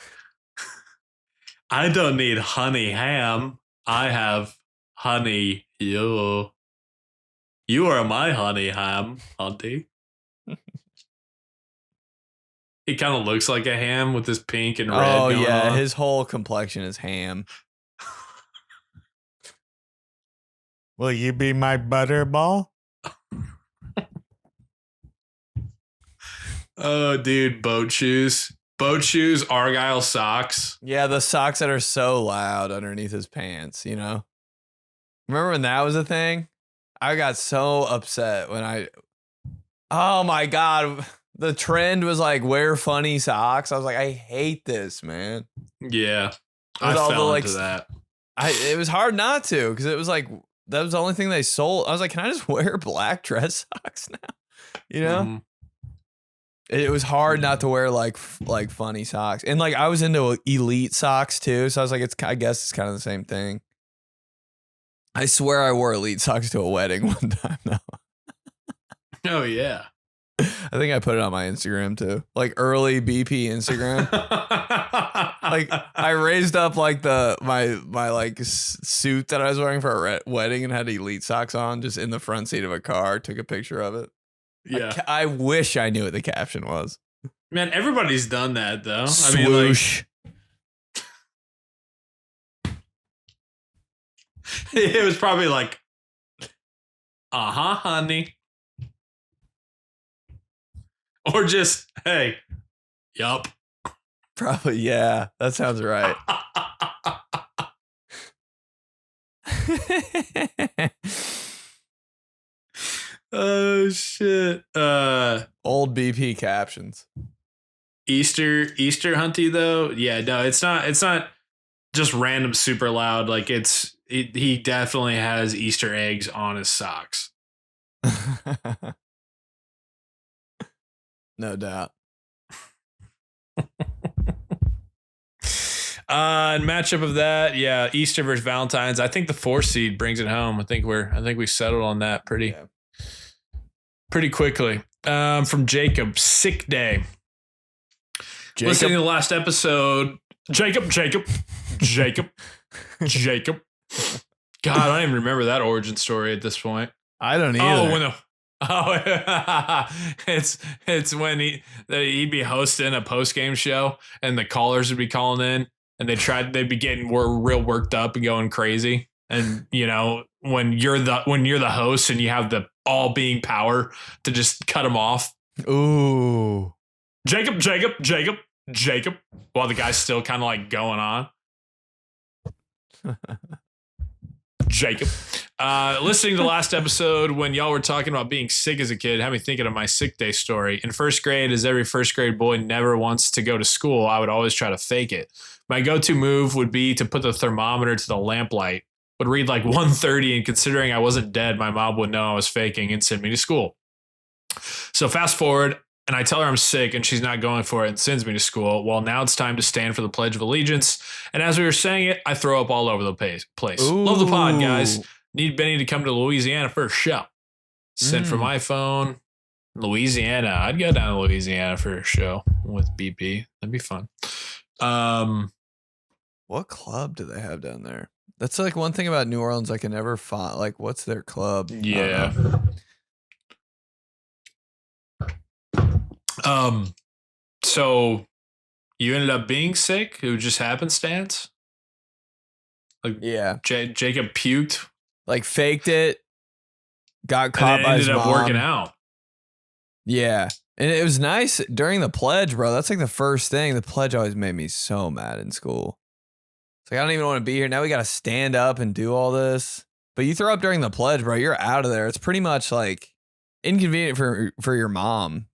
I don't need honey ham. I have honey you. You are my honey ham, Hunty. He kind of looks like a ham with his pink and red. Oh going yeah, on. his whole complexion is ham. Will you be my butterball? Oh, dude, boat shoes, Argyle socks. Yeah, the socks that are so loud underneath his pants. You know, remember when that was a thing? I got so upset when oh my God. The trend was like wear funny socks. I was like, I hate this, man. Yeah, I fell into that. It was hard not to because it was like that was the only thing they sold. I was like, can I just wear black dress socks now? You know, it was hard not to wear like funny socks, and like I was into elite socks too. So I was like, I guess it's kind of the same thing. I swear I wore elite socks to a wedding one time though. Oh yeah. I think I put it on my Instagram too. Like early BP Instagram. Like I raised up like my like suit that I was wearing for a wedding and had Elite socks on just in the front seat of a car. Took a picture of it. Yeah. I wish I knew what the caption was. Man, everybody's done that though. Swoosh. It was probably like, honey. Or just, hey, yup. Probably, yeah. That sounds right. Oh shit. Old BP captions. Easter Hunty though. Yeah, no, it's not just random super loud. Like he definitely has Easter eggs on his socks. No doubt. And matchup of that, yeah, Easter versus Valentine's. I think the 4 seed brings it home. I think we settled on that pretty quickly. From Jacob, sick day. Listening to the last episode, Jacob. God, I don't even remember that origin story at this point. I don't either. It's when he'd be hosting a post game show and the callers would be calling in and they'd be getting real worked up and going crazy. And you know, when you're the host and you have the all being power to just cut them off. Ooh. Jacob, while the guy's still kind of like going on. Jacob. Listening to the last episode when y'all were talking about being sick as a kid, had me thinking of my sick day story. In first grade, as every first grade boy never wants to go to school, I would always try to fake it. My go-to move would be to put the thermometer to the lamplight, would read like 130, and considering I wasn't dead, my mom would know I was faking and send me to school. So fast forward, and I tell her I'm sick and she's not going for it and sends me to school. Well, now it's time to stand for the Pledge of Allegiance. And as we were saying it, I throw up all over the place. Ooh. Love the pod, guys. Need Benny to come to Louisiana for a show. Sent from my phone. Louisiana. I'd go down to Louisiana for a show with BP. That'd be fun. What club do they have down there? That's like one thing about New Orleans I can never find. Like, what's their club? Yeah. So you ended up being sick? It was just happenstance? Like, yeah. Jacob puked? Like, faked it, got caught by his mom. Ended up working out. Yeah. And it was nice during the pledge, bro. That's like the first thing. The pledge always made me so mad in school. It's like, I don't even want to be here. Now we got to stand up and do all this. But you throw up during the pledge, bro, you're out of there. It's pretty much like inconvenient for your mom.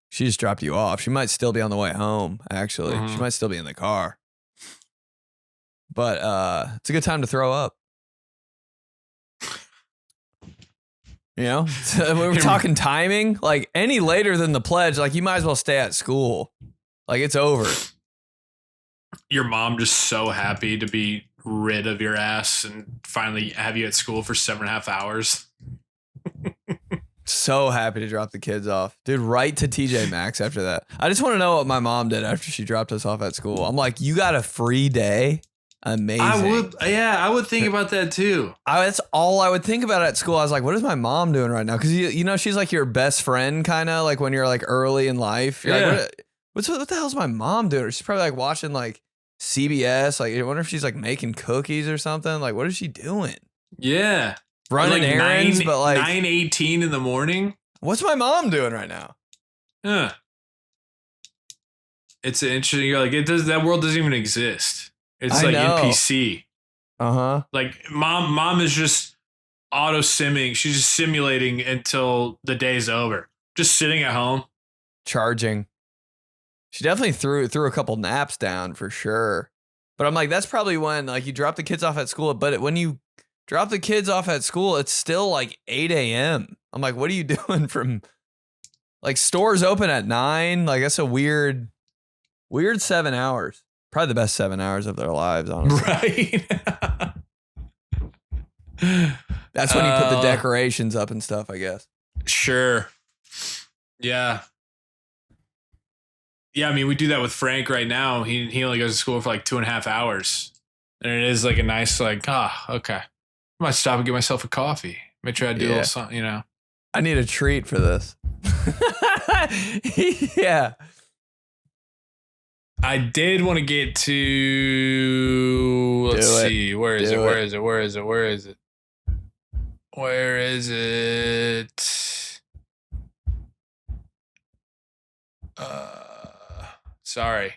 She just dropped you off. She might still be on the way home, actually. Mm-hmm. She might still be in the car. But it's a good time to throw up. You know? We were talking timing. Like, any later than the pledge, like, you might as well stay at school. Like, it's over. Your mom just so happy to be rid of your ass and finally have you at school for 7.5 hours. So happy to drop the kids off. Dude, right to TJ Maxx after that. I just want to know what my mom did after she dropped us off at school. I'm like, you got a free day? Amazing. I would think about that too. That's all I would think about at school. I was like, what is my mom doing right now? Because you know, she's like your best friend, kind of like when you're like early in life. You're like, what the hell's my mom doing? She's probably like watching like CBS. Like, I wonder if she's like making cookies or something. Like, what is she doing? Yeah. Running like errands, but like 9:18 in the morning. What's my mom doing right now? Yeah. It's interesting. You're like, that world doesn't even exist. It's like NPC. Like mom is just auto simming. She's just simulating until the day's over. Just sitting at home. Charging. She definitely threw a couple naps down for sure. But I'm like, that's probably when like you drop the kids off at school. But when you drop the kids off at school, it's still like 8 a.m. I'm like, what are you doing from like stores open at 9? Like, that's a weird 7 hours. Probably the best 7 hours of their lives, honestly. Right. That's when you put the decorations up and stuff, I guess. Sure. Yeah. Yeah, I mean, we do that with Frank right now. He only goes to school for like 2.5 hours. And it is like a nice, like, okay. I might stop and get myself a coffee. Make sure I do a little something, I need a treat for this. Yeah. I did want to get to, let's see, where is it? Sorry.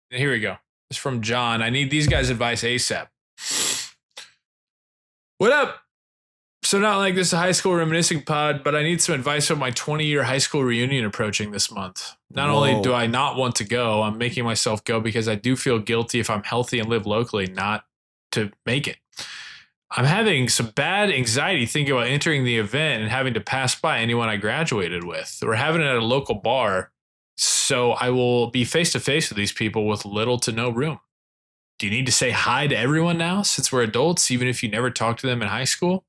Here we go. It's from John. I need these guys' advice ASAP. What up? So not like this is a high school reminiscing pod, but I need some advice on my 20-year high school reunion approaching this month. Not only do I not want to go, I'm making myself go because I do feel guilty if I'm healthy and live locally not to make it. I'm having some bad anxiety thinking about entering the event and having to pass by anyone I graduated with. We're having it at a local bar, so I will be face to face with these people with little to no room. Do you need to say hi to everyone now since we're adults, even if you never talked to them in high school?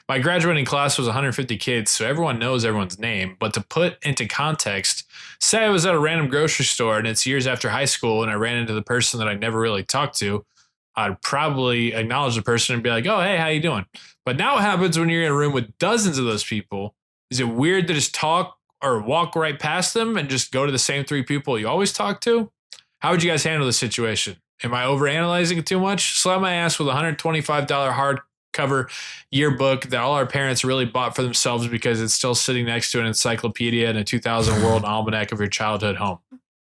My graduating class was 150 kids, so everyone knows everyone's name. But to put into context, say I was at a random grocery store and it's years after high school and I ran into the person that I never really talked to, I'd probably acknowledge the person and be like, oh, hey, how you doing? But now what happens when you're in a room with dozens of those people? Is it weird to just talk or walk right past them and just go to the same 3 people you always talk to? How would you guys handle this situation? Am I overanalyzing it too much? Slap my ass with a $125 hardcover yearbook that all our parents really bought for themselves because it's still sitting next to an encyclopedia and a 2000 World Almanac of your childhood home.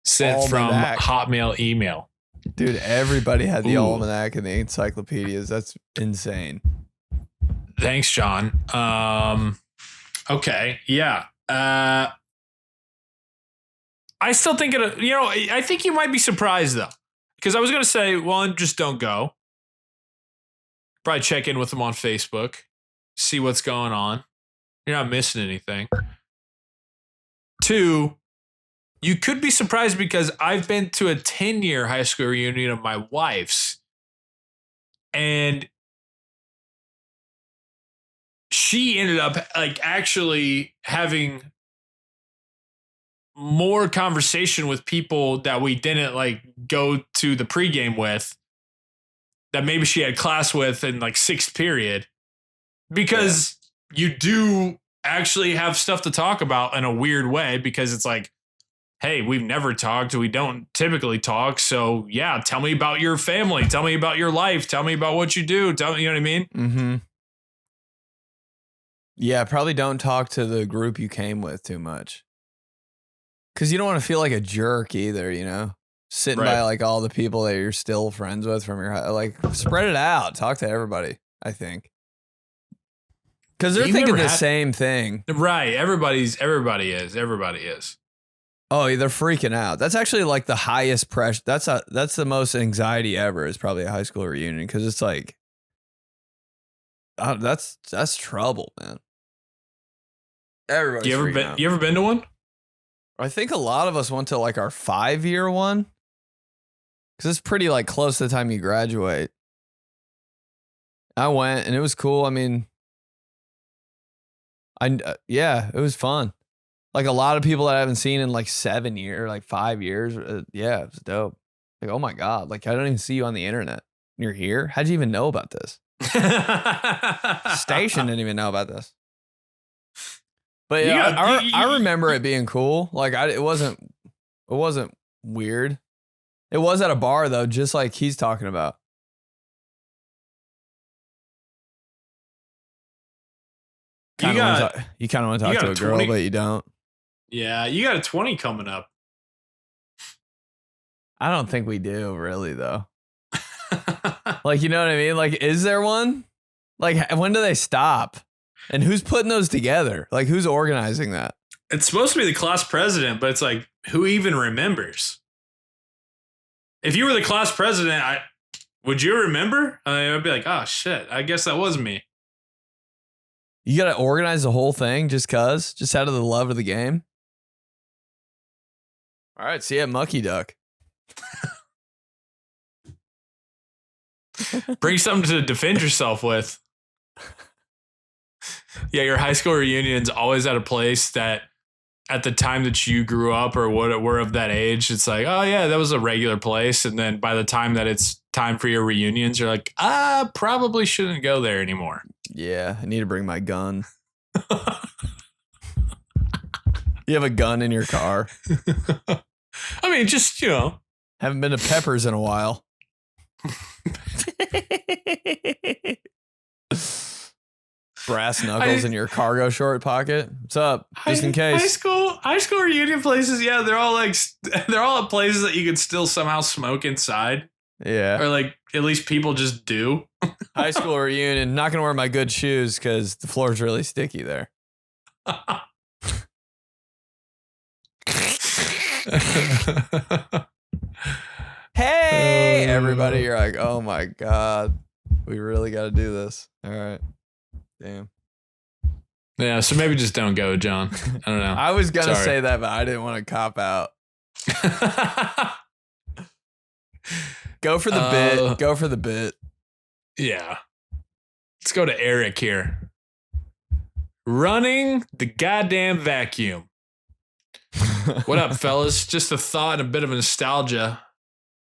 Sent from Hotmail email. Dude, everybody had the almanac and the encyclopedias. That's insane. Thanks, John. Okay, yeah. I still think I think you might be surprised though. Because I was going to say, one, just don't go. Probably check in with them on Facebook. See what's going on. You're not missing anything. 2, you could be surprised because I've been to a 10-year high school reunion of my wife's. And she ended up like actually having more conversation with people that we didn't like go to the pregame with that maybe she had class with in like 6th period because you do actually have stuff to talk about in a weird way because it's like, hey, we've never talked. We don't typically talk. So yeah, tell me about your family. Tell me about your life. Tell me about what you do. Tell me, you know what I mean? Mm-hmm. Yeah, probably don't talk to the group you came with too much. Because you don't want to feel like a jerk either, Sitting by like all the people that you're still friends with from your like spread it out. Talk to everybody, I think. Because they're thinking the same thing. Right. Everybody is. Oh, they're freaking out. That's actually like the highest pressure. That's the most anxiety ever is probably a high school reunion. Because it's like, that's trouble, man. Everybody's freaking out. You ever been to one? I think a lot of us went to like our 5-year one because it's pretty like close to the time you graduate. I went and it was cool. I mean, it was fun. Like a lot of people that I haven't seen in like 7 years, like 5 years. Yeah, it was dope. Like, oh my God, like I don't even see you on the internet. You're here. How'd you even know about this? Station didn't even know about this. But yeah, I remember it being cool. Like it wasn't weird. It was at a bar though, just like he's talking about. You kind of want to talk to a girl, 20, but you don't. Yeah, you got a 20 coming up. I don't think we do really though. Like, you know what I mean? Like, is there one? Like, when do they stop? And who's putting those together? Like, who's organizing that? It's supposed to be the class president, but it's like, who even remembers? If you were the class president, would you remember? I'd be like, oh, shit, I guess that was me. You got to organize the whole thing just out of the love of the game? All right, see you at Mucky Duck. Bring something to defend yourself with. Yeah, your high school reunion's always at a place that at the time that you grew up or what were of that age, it's like, oh yeah, that was a regular place. And then by the time that it's time for your reunions, you're like, probably shouldn't go there anymore. Yeah, I need to bring my gun. You have a gun in your car? I mean, just, Haven't been to Peppers in a while. Brass knuckles in your cargo short pocket. What's up? Just in case. High school reunion places, yeah, they're all at places that you can still somehow smoke inside. Yeah. Or like at least people just do. High school reunion. Not gonna wear my good shoes because the floor's really sticky there. Hey, everybody. You're like, oh my God. We really got to do this. All right. Damn. Yeah, so maybe just don't go, John. I don't know. I was going to say that, but I didn't want to cop out. Go for the bit. Go for the bit. Yeah. Let's go to Eric here. Running the goddamn vacuum. What up, fellas? Just a thought and a bit of nostalgia.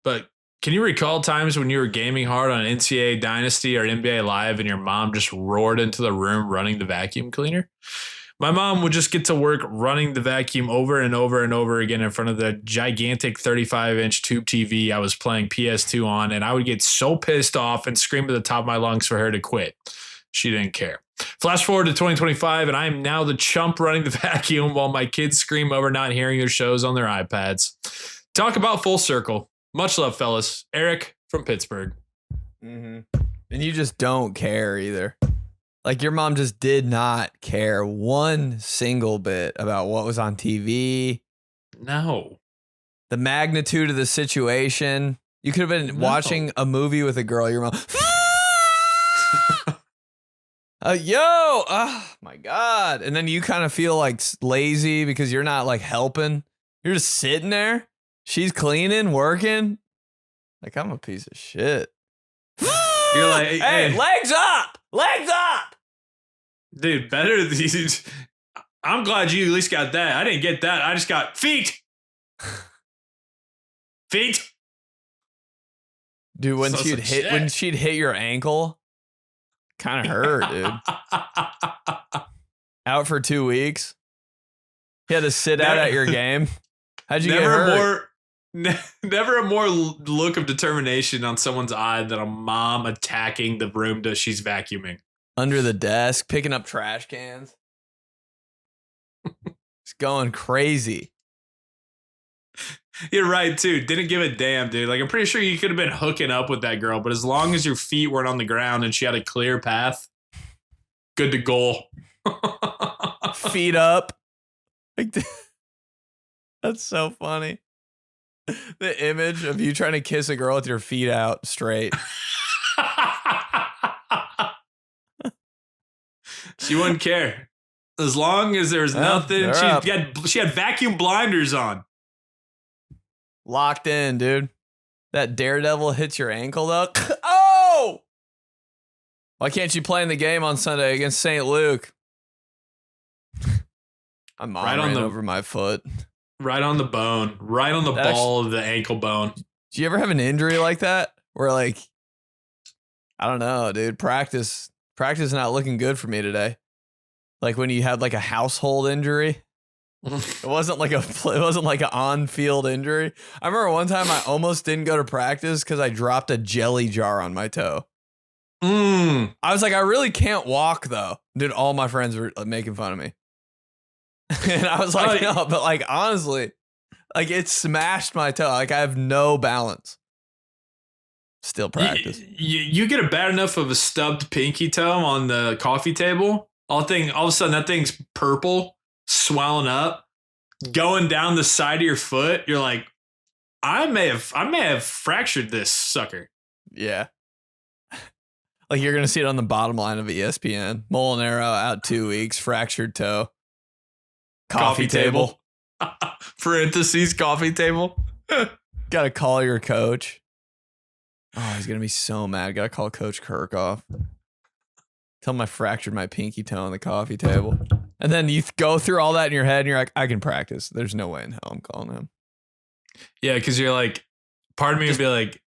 But can you recall times when you were gaming hard on NCAA Dynasty or NBA Live and your mom just roared into the room running the vacuum cleaner? My mom would just get to work running the vacuum over and over and over again in front of the gigantic 35-inch tube TV I was playing PS2 on, and I would get so pissed off and scream at the top of my lungs for her to quit. She didn't care. Flash forward to 2025, and I am now the chump running the vacuum while my kids scream over not hearing their shows on their iPads. Talk about full circle. Much love, fellas. Eric from Pittsburgh. Mm-hmm. And you just don't care either. Like your mom just did not care one single bit about what was on TV. No. The magnitude of the situation. You could have been watching a movie with a girl. Your mom. Oh my God. And then you kind of feel like lazy because you're not like helping. You're just sitting there. She's cleaning, working. Like, I'm a piece of shit. You're like, hey, legs up! Legs up! Dude, better these. I'm glad you at least got that. I didn't get that. I just got feet. Feet. Dude, when she'd hit your ankle, kind of hurt, dude. Out for 2 weeks. You had to sit out at your game. How'd you get hurt? Never a more look of determination on someone's eye than a mom attacking the room that she's vacuuming. Under the desk, picking up trash cans. It's going crazy. You're right, too. Didn't give a damn, dude. Like, I'm pretty sure you could have been hooking up with that girl, but as long as your feet weren't on the ground and she had a clear path, good to goal. Feet up. That's so funny. The image of you trying to kiss a girl with your feet out straight. She wouldn't care. As long as there's nothing. She had vacuum blinders on. Locked in, dude. That daredevil hits your ankle though. Oh! Why can't you play in the game on Sunday against St. Luke? My mom ran over my foot. Right on the bone. Right on the ball of the ankle bone. Do you ever have an injury like that? Where like, I don't know, dude. Practice not looking good for me today. Like when you had like a household injury. It wasn't like an on-field injury. I remember one time I almost didn't go to practice because I dropped a jelly jar on my toe. I was like, I really can't walk though. Dude, all my friends were making fun of me. And I was like, no, but like honestly, like it smashed my toe. Like I have no balance. Still practice. You get a bad enough of a stubbed pinky toe on the coffee table. All of a sudden that thing's purple, swelling up, going down the side of your foot. You're like, I may have fractured this sucker. Yeah. Like you're gonna see it on the bottom line of ESPN. Molinaro out 2 weeks, fractured toe. Coffee table. Parentheses, coffee table. Gotta call your coach. Oh, he's gonna be so mad. Gotta call Coach Kirkhoff. Tell him I fractured my pinky toe on the coffee table. And then you go through all that in your head and you're like, I can practice. There's no way in hell I'm calling him. Yeah, because you're like, part of me would be like,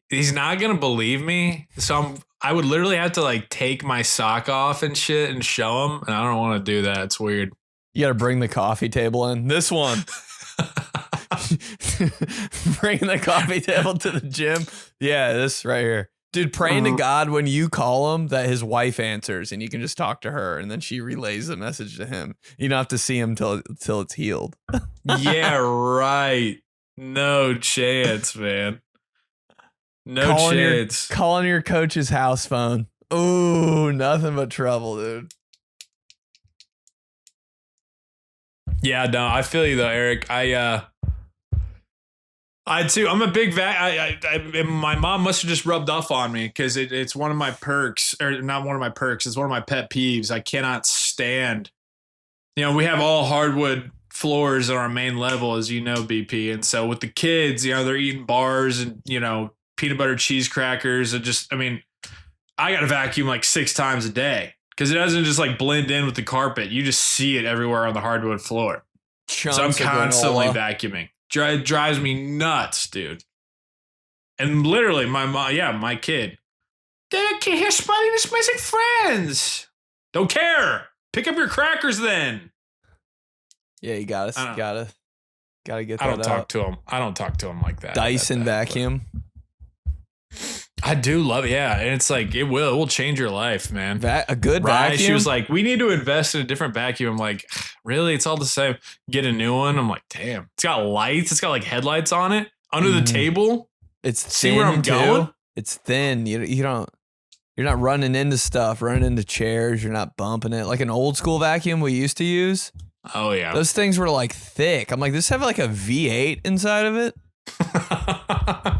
he's not gonna believe me. So I would literally have to like take my sock off and shit and show him. And I don't want to do that. It's weird. You got to bring the coffee table in. This one. Bring the coffee table to the gym. Yeah, this right here. Dude, praying to God when you call him that his wife answers and you can just talk to her and then she relays the message to him. You don't have to see him till it's healed. Yeah, right. No chance, man. No chance. Calling your coach's house phone. Ooh, nothing but trouble, dude. Yeah, no, I feel you though, Eric. I too. I'm a big my mom must have just rubbed off on me because it's one of my perks, or not one of my perks. It's one of my pet peeves. I cannot stand. We have all hardwood floors on our main level, as you know, BP. And so with the kids, they're eating bars and peanut butter cheese crackers. And I got to vacuum like 6 times a day because it doesn't just like blend in with the carpet. You just see it everywhere on the hardwood floor. Chunks so I'm constantly vacuuming. It drives me nuts, dude. And literally, my kid. Dad, here's Spidey and his missing friends. Don't care. Pick up your crackers then. Yeah, you gotta get that. I don't talk to him. I don't talk to him like that. Dyson vacuum. I do love it. Yeah, and it's like it will change your life, man. A good vacuum. She was like, we need to invest in a different vacuum. I'm like, really? It's all the same. Get a new one. I'm like, damn. It's got lights. It's got like headlights on it under the table. It's thin. See where I'm going? It's thin. You don't. You're not running into stuff, running into chairs. You're not bumping it like an old school vacuum we used to use. Oh yeah, those things were like thick. I'm like, this have like a V8 inside of it.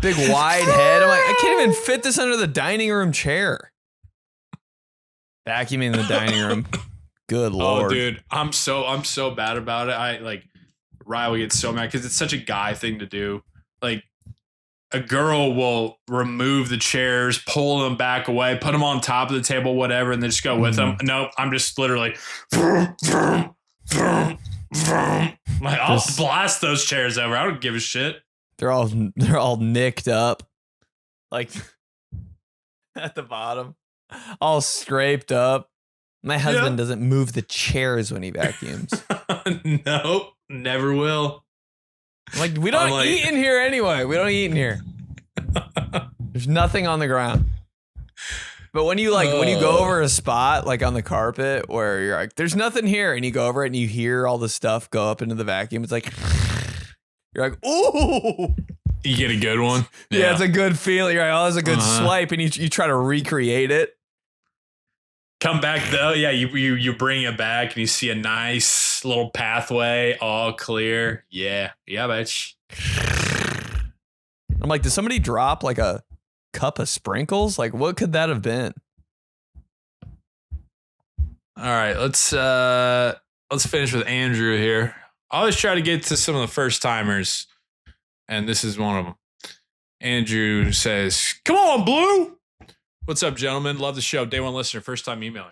Big wide head. I'm like, I can't even fit this under the dining room chair. Vacuuming the dining room. Good Lord. Oh, dude, I'm so bad about it. I like Riley gets so mad because it's such a guy thing to do. Like a girl will remove the chairs, pull them back away, put them on top of the table, whatever, and then just go with them. Nope, I'm just literally like, I'll blast those chairs over. I don't give a shit. They're all nicked up, like at the bottom, all scraped up. My husband doesn't move the chairs when he vacuums. Nope, never will. Like, we don't eat in here anyway. We don't eat in here. There's nothing on the ground. But when you go over a spot like on the carpet where you're like, there's nothing here, and you go over it and you hear all the stuff go up into the vacuum, it's like you're like, ooh. You get a good one. Yeah, it's a good feeling. You're like, oh, that's a good swipe, and you try to recreate it. Come back though, yeah. You bring it back and you see a nice little pathway, all clear. Yeah, bitch. I'm like, did somebody drop like a cup of sprinkles? Like, what could that have been? All right, let's finish with Andrew here. I always try to get to some of the first timers, and this is one of them. Andrew says, "Come on, Blue. What's up, gentlemen? Love the show. Day one listener, first time emailer.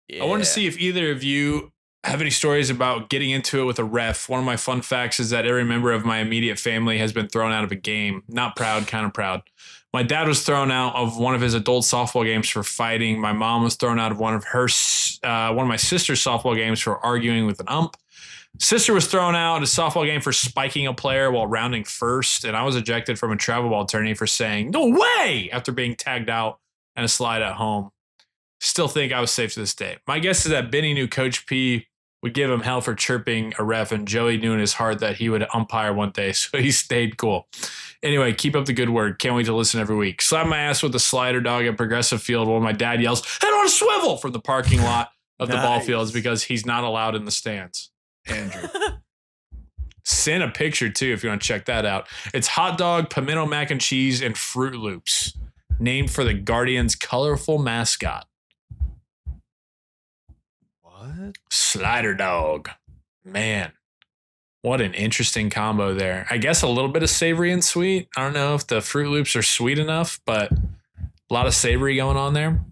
Yeah. I wanted to see if either of you have any stories about getting into it with a ref. One of my fun facts is that every member of my immediate family has been thrown out of a game. Not proud, kind of proud. My dad was thrown out of one of his adult softball games for fighting. My mom was thrown out of one of my sister's softball games for arguing with an ump. Sister was thrown out at a softball game for spiking a player while rounding first, and I was ejected from a travel ball tourney for saying, no way, after being tagged out and a slide at home. Still think I was safe to this day. My guess is that Benny knew Coach P would give him hell for chirping a ref, and Joey knew in his heart that he would umpire one day, so he stayed cool. Anyway, keep up the good work. Can't wait to listen every week. Slap my ass with a slider dog at Progressive Field while my dad yells, head on a swivel from the parking lot of the ball fields because he's not allowed in the stands. Andrew. Send a picture too if you want to check that out. It's hot dog, pimento mac and cheese, and Fruit Loops, named for the Guardians' colorful mascot. What? Slider dog. Man, what an interesting combo there. I guess a little bit of savory and sweet. I don't know if the Fruit Loops are sweet enough, but a lot of savory going on there.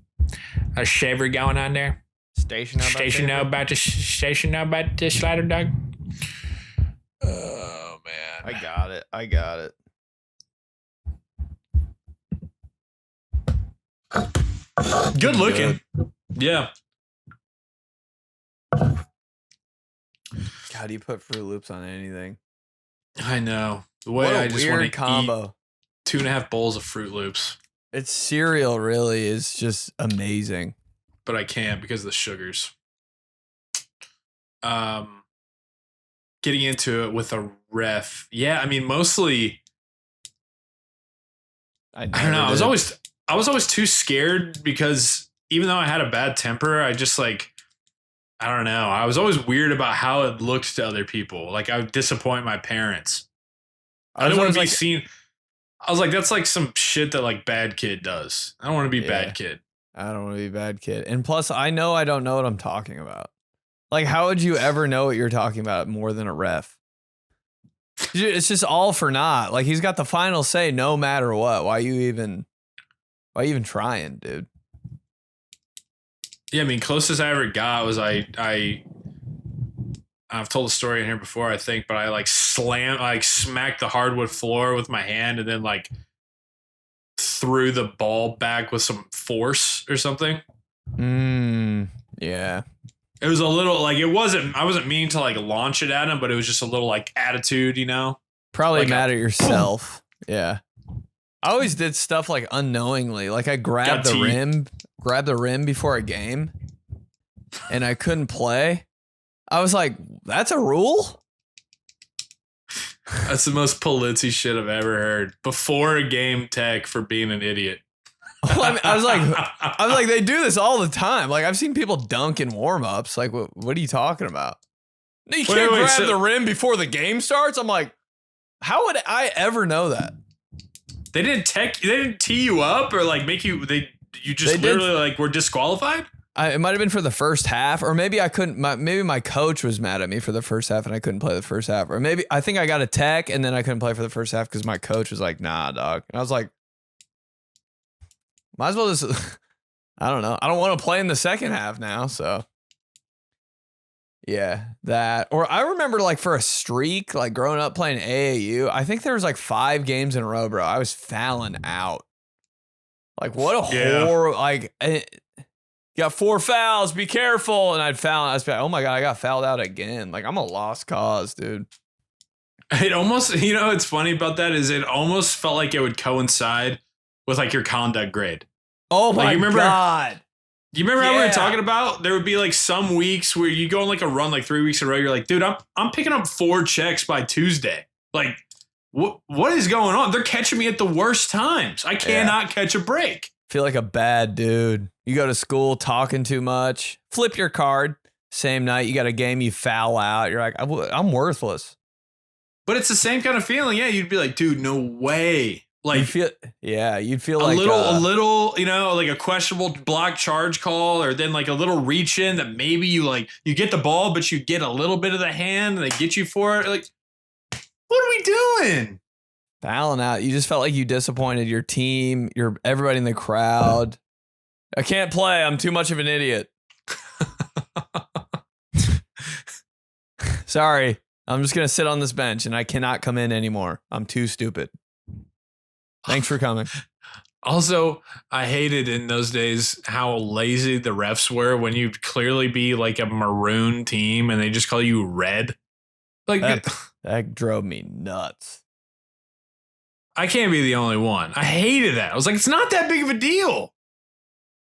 A savory going on there. Station now about the slider dog. Oh man, I got it. Good looking. Yeah. God, you put Fruit Loops on anything. I know. The way What a I just want weird to combo. eat 2.5 bowls of Fruit Loops, Its cereal really is just amazing. but I can't because of the sugars. Getting into it with a ref. Yeah, I mean, mostly. I don't know. I was always too scared because even though I had a bad temper, I just like, I don't know. I was always weird about how it looked to other people. Like I would disappoint my parents. I didn't want to be seen. I was like, that's like some shit that like bad kid does. I don't want to be bad kid. I don't want to be bad kid. And plus, I know I don't know what I'm talking about. Like, how would you ever know what you're talking about more than a ref? It's just all for naught. Like, he's got the final say no matter what. Why you even trying, dude? Yeah, I mean, closest I ever got was I've told the story in here before, I think, but I smacked the hardwood floor with my hand and then like threw the ball back with some force or something. Yeah. It was a little like I wasn't meaning to like launch it at him, but it was just a little like attitude, you know? Probably like mad at yourself. Yeah. I always did stuff like unknowingly. Like I grabbed the rim before a game and I couldn't play. I was like, that's a rule? That's the most Polizzi shit I've ever heard. Before a game tech for being an idiot. Well, I was like, they do this all the time. Like I've seen people dunk in warm-ups. Like, what are you talking about? No, you can't grab the rim before the game starts. I'm like, how would I ever know that? They didn't tee you up or like make you. You just literally like were disqualified. It might have been for the first half, or maybe I couldn't. Maybe my coach was mad at me for the first half, and I couldn't play the first half. Or maybe I think I got a tech, and then I couldn't play for the first half because my coach was like, "Nah, dog." And I was like, "Might as well just." I don't know. I don't want to play in the second half now, so yeah, that. Or I remember like for a streak, like growing up playing AAU, I think there was like 5 games in a row, bro. I was fouling out. Like what a horror! Like. Got 4 fouls, be careful. And I'd foul. I was like, oh my God, I got fouled out again. Like, I'm a lost cause, dude. It almost, you know, what's funny about that is it almost felt like it would coincide with like your conduct grade. Oh my God. You remember how we were talking about? There would be like some weeks where you go on like a run, like 3 weeks in a row. You're like, dude, I'm picking up 4 checks by Tuesday. Like, what is going on? They're catching me at the worst times. I cannot catch a break. Feel like a bad dude. You go to school talking too much. Flip your card. Same night, you got a game, you foul out. You're like, I'm worthless. But it's the same kind of feeling. Yeah, you'd be like, dude, no way. Like, you'd feel a like little, you know, like a questionable block charge call, or then like a little reach in that maybe you get the ball, but you get a little bit of the hand and they get you for it. Like, what are we doing? Fouling out. You just felt like you disappointed your team, everybody in the crowd. I can't play. I'm too much of an idiot. Sorry. I'm just going to sit on this bench and I cannot come in anymore. I'm too stupid. Thanks for coming. Also, I hated in those days how lazy the refs were when you'd clearly be like a maroon team and they just call you red. Like that drove me nuts. I can't be the only one. I hated that. I was like, it's not that big of a deal.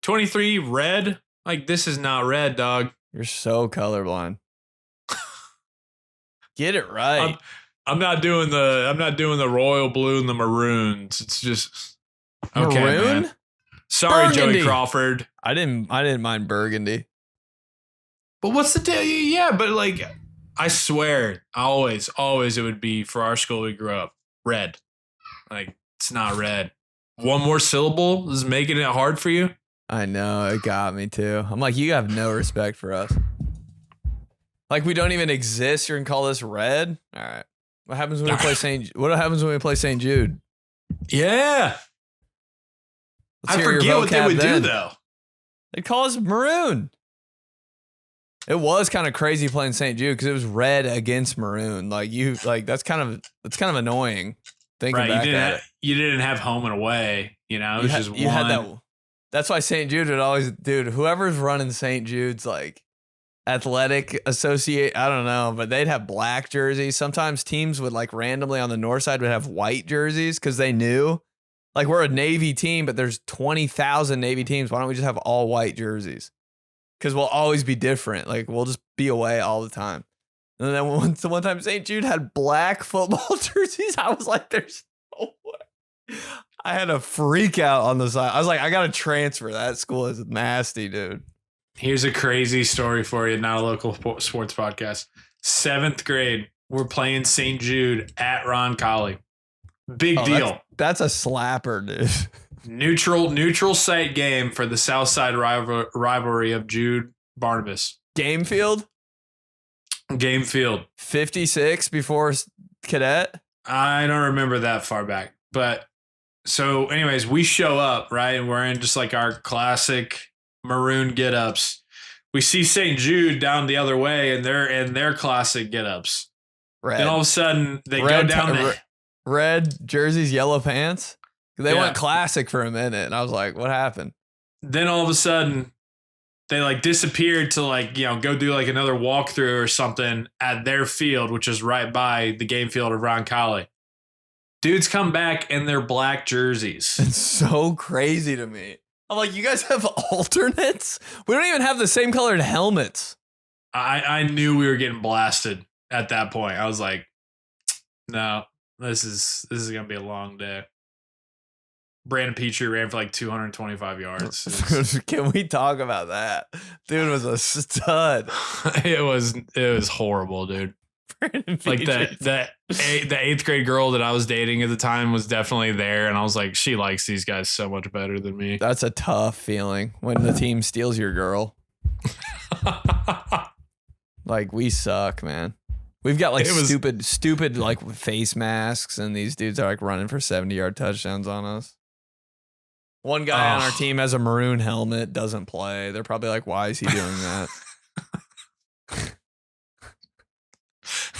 23 red? Like, this is not red, dog. You're so colorblind. Get it right. I'm not doing the royal blue and the maroons. It's just okay, maroon. Man. Sorry, Burgundy. Joey Crawford. I didn't mind burgundy. But what's the deal? Yeah, but like, I swear, always it would be for our school we grew up red. Like, it's not red. One more syllable is making it hard for you. I know, it got me too. I'm like, you have no respect for us. Like, we don't even exist. You're gonna call this red? All right. What happens when we play St Jude? Yeah. I forget what they would do though. They call us maroon. It was kind of crazy playing St. Jude because it was red against maroon. That's kind of annoying. Thinking back at it. You didn't have home and away. It was just one. Had that. That's why St. Jude would always, dude. Whoever's running St. Jude's like athletic associate, I don't know, but they'd have black jerseys. Sometimes teams would like randomly on the north side would have white jerseys because they knew, like, we're a Navy team, but there's 20,000 Navy teams. Why don't we just have all white jerseys? Because we'll always be different. Like, we'll just be away all the time. And then one time St. Jude had black football jerseys. I was like, there's no way. I had a freak out on the side. I was like, I got to transfer. That school is nasty, dude. Here's a crazy story for you. Not a local sports podcast. 7th grade, we're playing St. Jude at Roncalli. Big deal. That's a slapper, dude. Neutral site game for the South Side rivalry of Jude Barnabas. Game field. 56 before cadet. I don't remember that far back, but so anyways, we show up, right, and we're in just like our classic maroon get-ups. We see St. Jude down the other way, and they're in their classic get-ups. Then all of a sudden they go down red jerseys, yellow pants. They went classic for a minute, and I was like, what happened? Then all of a sudden they like disappeared to like, go do like another walkthrough or something at their field, which is right by the game field of Roncalli. Dudes come back in their black jerseys. It's so crazy to me. I'm like, you guys have alternates? We don't even have the same colored helmets. I knew we were getting blasted at that point. I was like, no, this is going to be a long day. Brandon Petrie ran for like 225 yards. Can we talk about that? Dude was a stud. It was horrible, dude. Like the 8th grade girl that I was dating at the time was definitely there, and I was like, she likes these guys so much better than me. That's a tough feeling when the team steals your girl. Like, we suck, man. We've got like stupid like face masks, and these dudes are like running for 70-yard touchdowns on us. One guy on our team has a maroon helmet, doesn't play. They're probably like, why is he doing that?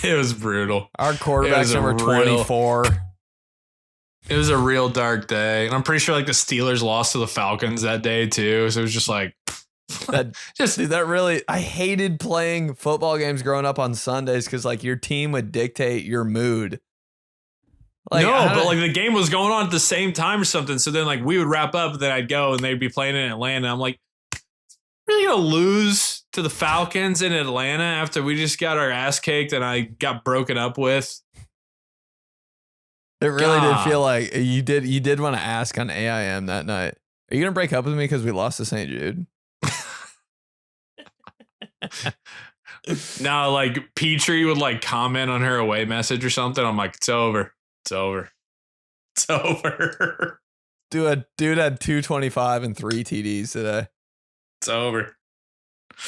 It was brutal. Our quarterback's number 24. It was a real dark day. And I'm pretty sure like the Steelers lost to the Falcons that day too. So it was just like I hated playing football games growing up on Sundays because like your team would dictate your mood. Like, but like the game was going on at the same time or something. So then like we would wrap up, and then I'd go and they'd be playing in Atlanta. I'm like, really gonna lose to the Falcons in Atlanta after we just got our ass kicked and I got broken up with? It really did feel like you did want to ask on AIM that night. Are you gonna break up with me because we lost to St. Jude? No, like Petrie would like comment on her away message or something. I'm like, it's over. It's over. It's over. Dude had 225 and 3 TDs today. It's over.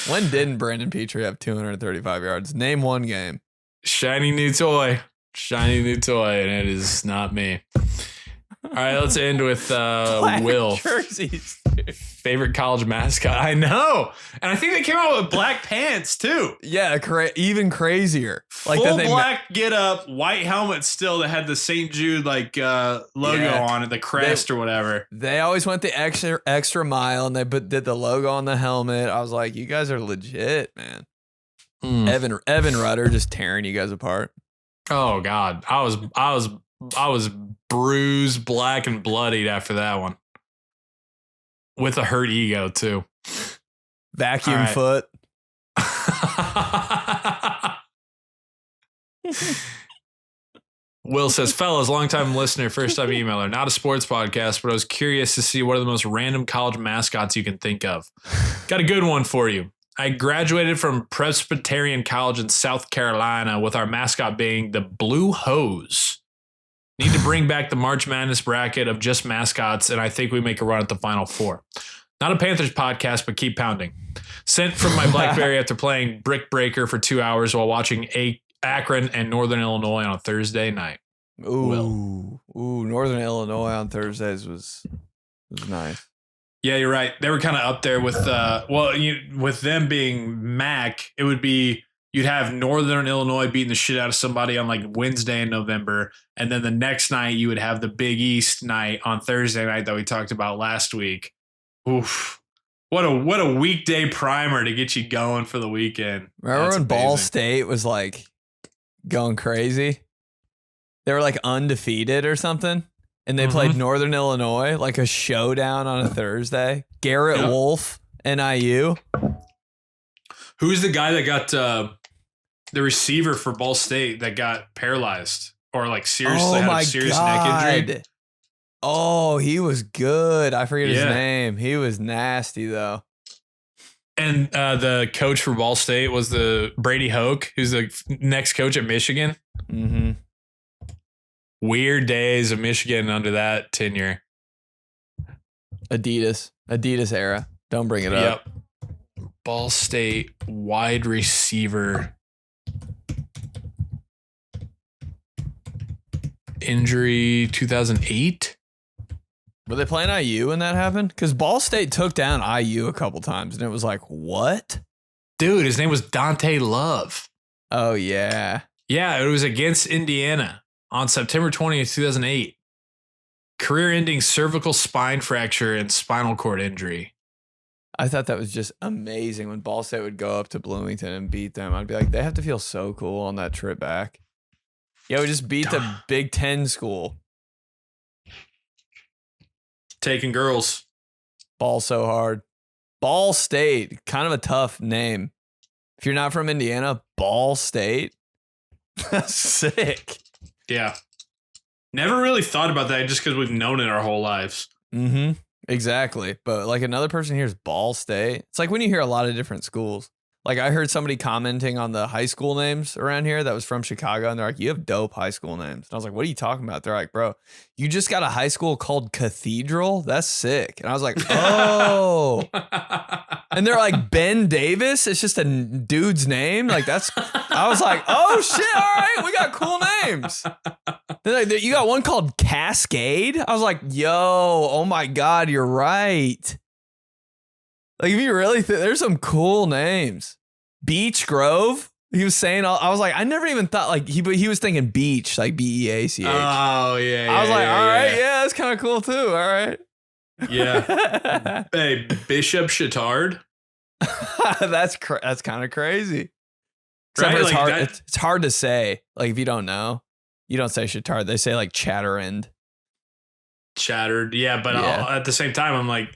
When didn't Brandon Petrie have 235 yards? Name one game. Shiny new toy. Shiny new toy, and it is not me. All right, let's end with Will. Jerseys. Favorite college mascot. I know. And I think they came out with black pants too. Yeah, even crazier. Like full black get up, white helmet still that had the St. Jude like logo on it, the crest or whatever. They always went the extra mile, and they did the logo on the helmet. I was like, you guys are legit, man. Evan Rudder just tearing you guys apart. Oh God. I was bruised, black and bloodied after that one. With a hurt ego, too. Vacuum foot. Will says, fellas, long-time listener, first-time emailer. Not a sports podcast, but I was curious to see what are the most random college mascots you can think of. Got a good one for you. I graduated from Presbyterian College in South Carolina with our mascot being the Blue Hose. Need to bring back the March Madness bracket of just mascots, and I think we make a run at the Final Four. Not a Panthers podcast, but keep pounding. Sent from my BlackBerry after playing Brick Breaker for 2 hours while watching Akron and Northern Illinois on a Thursday night. Ooh, Northern Illinois on Thursdays was nice. Yeah, you're right. They were kind of up there with with them being MAC, it would be you'd have Northern Illinois beating the shit out of somebody on like Wednesday in November, and then the next night you would have the Big East night on Thursday night that we talked about last week. Oof. What a weekday primer to get you going for the weekend. Remember That's when Ball amazing. State was like going crazy? They were like undefeated or something. And they played Northern Illinois, like a showdown on a Thursday. Garrett Wolf, NIU. Who's the guy that got the receiver for Ball State that got paralyzed or like seriously had a serious neck injury? Oh, he was good. I forget his name. He was nasty though. And the coach for Ball State was the Brady Hoke, who's the next coach at Michigan. Mm-hmm. Weird days of Michigan under that tenure. Adidas era. Don't bring it up. Ball State wide receiver injury 2008. Were they playing IU when that happened? Because Ball State took down IU a couple times, and it was like, what? Dude, his name was Dante Love. Oh, yeah. Yeah, it was against Indiana on September 20th, 2008. Career-ending cervical spine fracture and spinal cord injury. I thought that was just amazing when Ball State would go up to Bloomington and beat them. I'd be like, they have to feel so cool on that trip back. Yeah, we just beat the Big Ten school. Taking girls. Ball so hard. Ball State, kind of a tough name. If you're not from Indiana, Ball State. That's sick. Yeah. Never really thought about that just because we've known it our whole lives. Mm-hmm. Exactly. But like another person hears Ball State. It's like when you hear a lot of different schools. Like I heard somebody commenting on the high school names around here that was from Chicago. And they're like, you have dope high school names. And I was like, what are you talking about? They're like, bro, you just got a high school called Cathedral? That's sick. And I was like, oh. And they're like, Ben Davis? It's just a dude's name? Like that's, I was like, oh shit. All right. We got cool names. They're like, you got one called Cascade? I was like, yo, oh my God, you're right. Like, if you really think, there's some cool names. Beach Grove. He was saying, I was like, I never even thought, like, he was thinking beach, like Beach. Oh, yeah. I was like, all right, yeah, that's kind of cool too. All right. Yeah. Hey, Bishop Chittard. That's kind of crazy. Except Right? for it's Like hard. that- It's hard to say. Like, if you don't know, you don't say Chittard. They say like Chatterend. Chattered. Yeah, but at the same time, I'm like,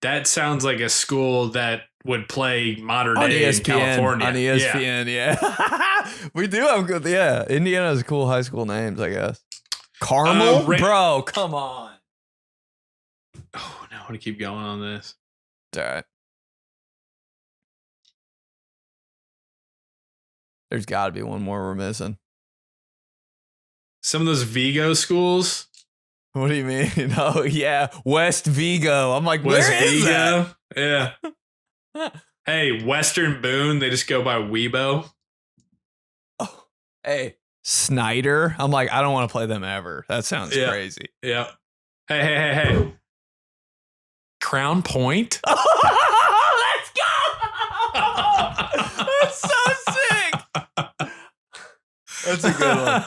that sounds like a school that would play modern On day in ESPN. California. On ESPN, yeah. We do have good, yeah. Indiana has cool high school names, I guess. Carmel? Bro, come on. Oh, no, I want to keep going on this. It's all right. There's got to be one more we're missing. Some of those Vigo schools. What do you mean? Oh, yeah. West Vigo. I'm like, West where is Vigo. Yeah. Hey, Western Boone. They just go by Weibo. Oh, hey, Snyder. I'm like, I don't want to play them ever. That sounds crazy. Yeah. Hey. Crown Point. Let's go. That's so sick. That's a good one.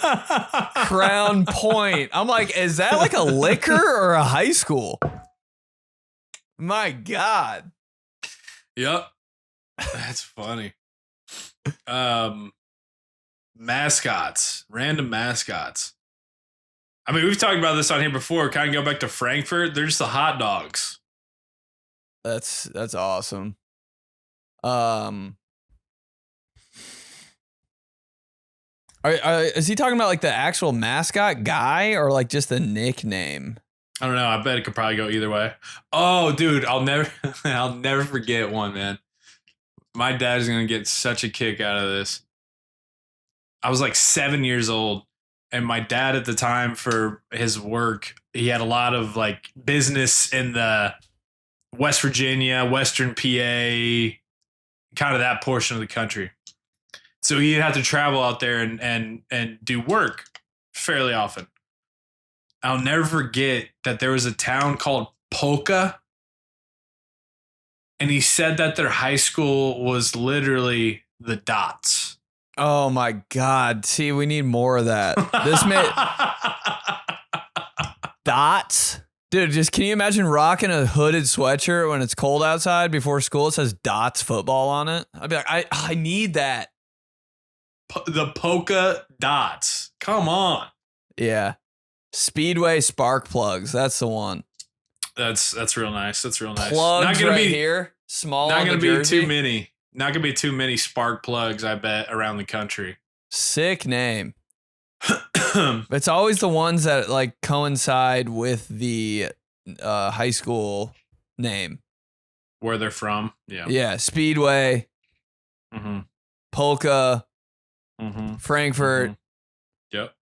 Crown Point. I'm like, is that like a liquor or a high school? My God. Yep. That's funny. Mascots. Random mascots. I mean, we've talked about this on here before. Kind of go back to Frankfurt. They're just the hot dogs. That's awesome. Is he talking about like the actual mascot guy or like just the nickname? I don't know. I bet it could probably go either way. Oh, dude, I'll never forget one, man. My dad is gonna get such a kick out of this. I was like 7 years old, and my dad at the time for his work, he had a lot of like business in the West Virginia, Western PA, kind of that portion of the country. So he'd have to travel out there and do work fairly often. I'll never forget that there was a town called Polka and he said that their high school was literally the Dots. Oh my God. See, we need more of that. This Dots? Dude, just can you imagine rocking a hooded sweatshirt when it's cold outside before school? It says Dots football on it. I'd be like, I need that. The polka dots. Come on. Yeah. Speedway spark plugs. That's the one. That's real nice. That's real nice. Plugs not gonna right be here. Small. Not going gonna to be too many. Not gonna be too many spark plugs, I bet, around the country. Sick name. It's always the ones that like coincide with the high school name. Where they're from. Yeah. Yeah. Speedway. Mm-hmm. Polka. Mm-hmm. Frankfurt. Mm-hmm. Yep.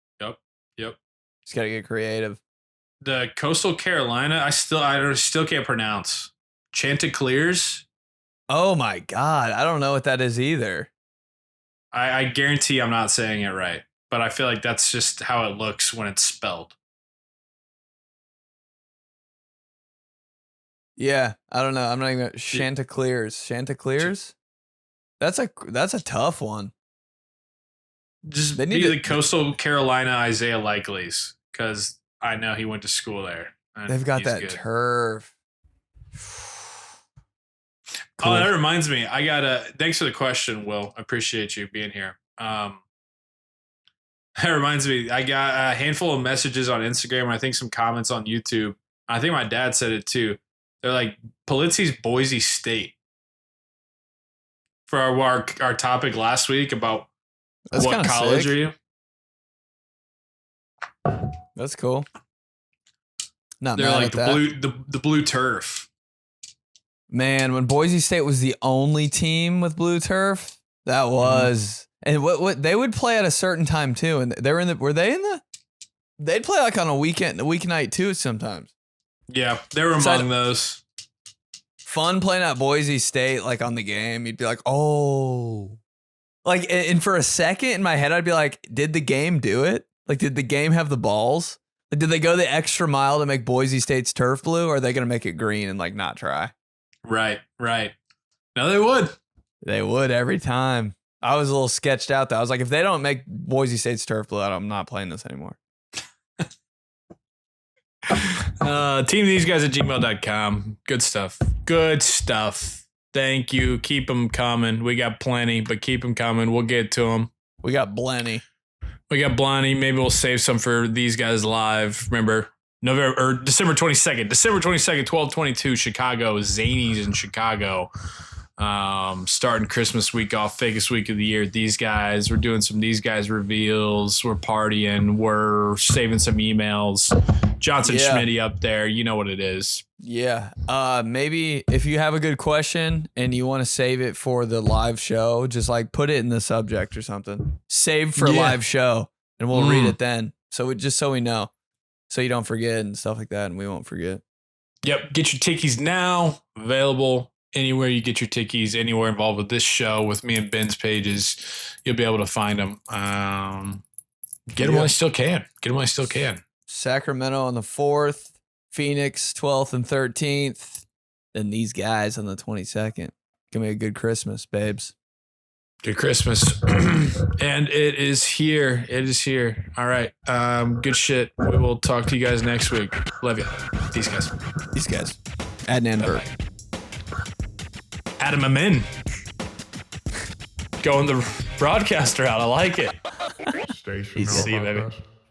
Just gotta get creative. The Coastal Carolina, I still can't pronounce. Chanticleers. Oh my God. I don't know what that is either. I guarantee I'm not saying it right, but I feel like that's just how it looks when it's spelled. Yeah. I don't know. I'm not even Chanticleers. Chanticleers? That's a tough one. Just They be need to- the Coastal Carolina Isaiah Likely's, because I know he went to school there. and They've got he's that good. turf. Oh, that reminds me. I got thanks for the question, Will. I appreciate you being here. That reminds me. I got a handful of messages on Instagram and I think some comments on YouTube. I think my dad said it too. They're like, Polizzi's Boise State. For our topic last week about That's what kinda college sick. are you? That's cool. Not They're mad like at that. the blue turf. Man, when Boise State was the only team with blue turf, that was and what they would play at a certain time too, and they were they'd play like on a weeknight too sometimes. Yeah, they were among those. Fun playing at Boise State like on the game. You'd be like, oh, like, and for a second in my head, I'd be like, did the game do it? Like, did the game have the balls? Like, did they go the extra mile to make Boise State's turf blue, or are they gonna make it green and like not try? Right. No, they would. They would every time. I was a little sketched out though. I was like, if they don't make Boise State's turf blue, I'm not playing this anymore. Teamtheseguys@gmail.com. Good stuff. Thank you. Keep them coming. We got plenty, but keep them coming. We'll get to them. We got Blenny. We got Blondie. Maybe we'll save some for these guys live. Remember, December 22nd, 12/22, Chicago. Zanies in Chicago. Starting Christmas week off, fakest week of the year. These guys, we're doing some These Guys reveals. We're partying. We're saving some emails. Johnson Schmitty up there. You know what it is. Yeah. Maybe if you have a good question and you want to save it for the live show, just like put it in the subject or something. Save for live show, and we'll read it then. So we know, so you don't forget and stuff like that, and we won't forget. Yep. Get your tickies now. Available anywhere you get your tickies. Anywhere involved with this show, with me and Ben's pages, you'll be able to find them. Get them while you still can. Sacramento on the 4th, Phoenix 12th and 13th, then These Guys on the 22nd. Give me a good Christmas, babes. Good Christmas. And it is here. All right. Good shit. We will talk to you guys next week. Love you. These guys. Adnan Burke. Adam Amin. Going the broadcaster out. I like it. Station See you, baby. Podcast.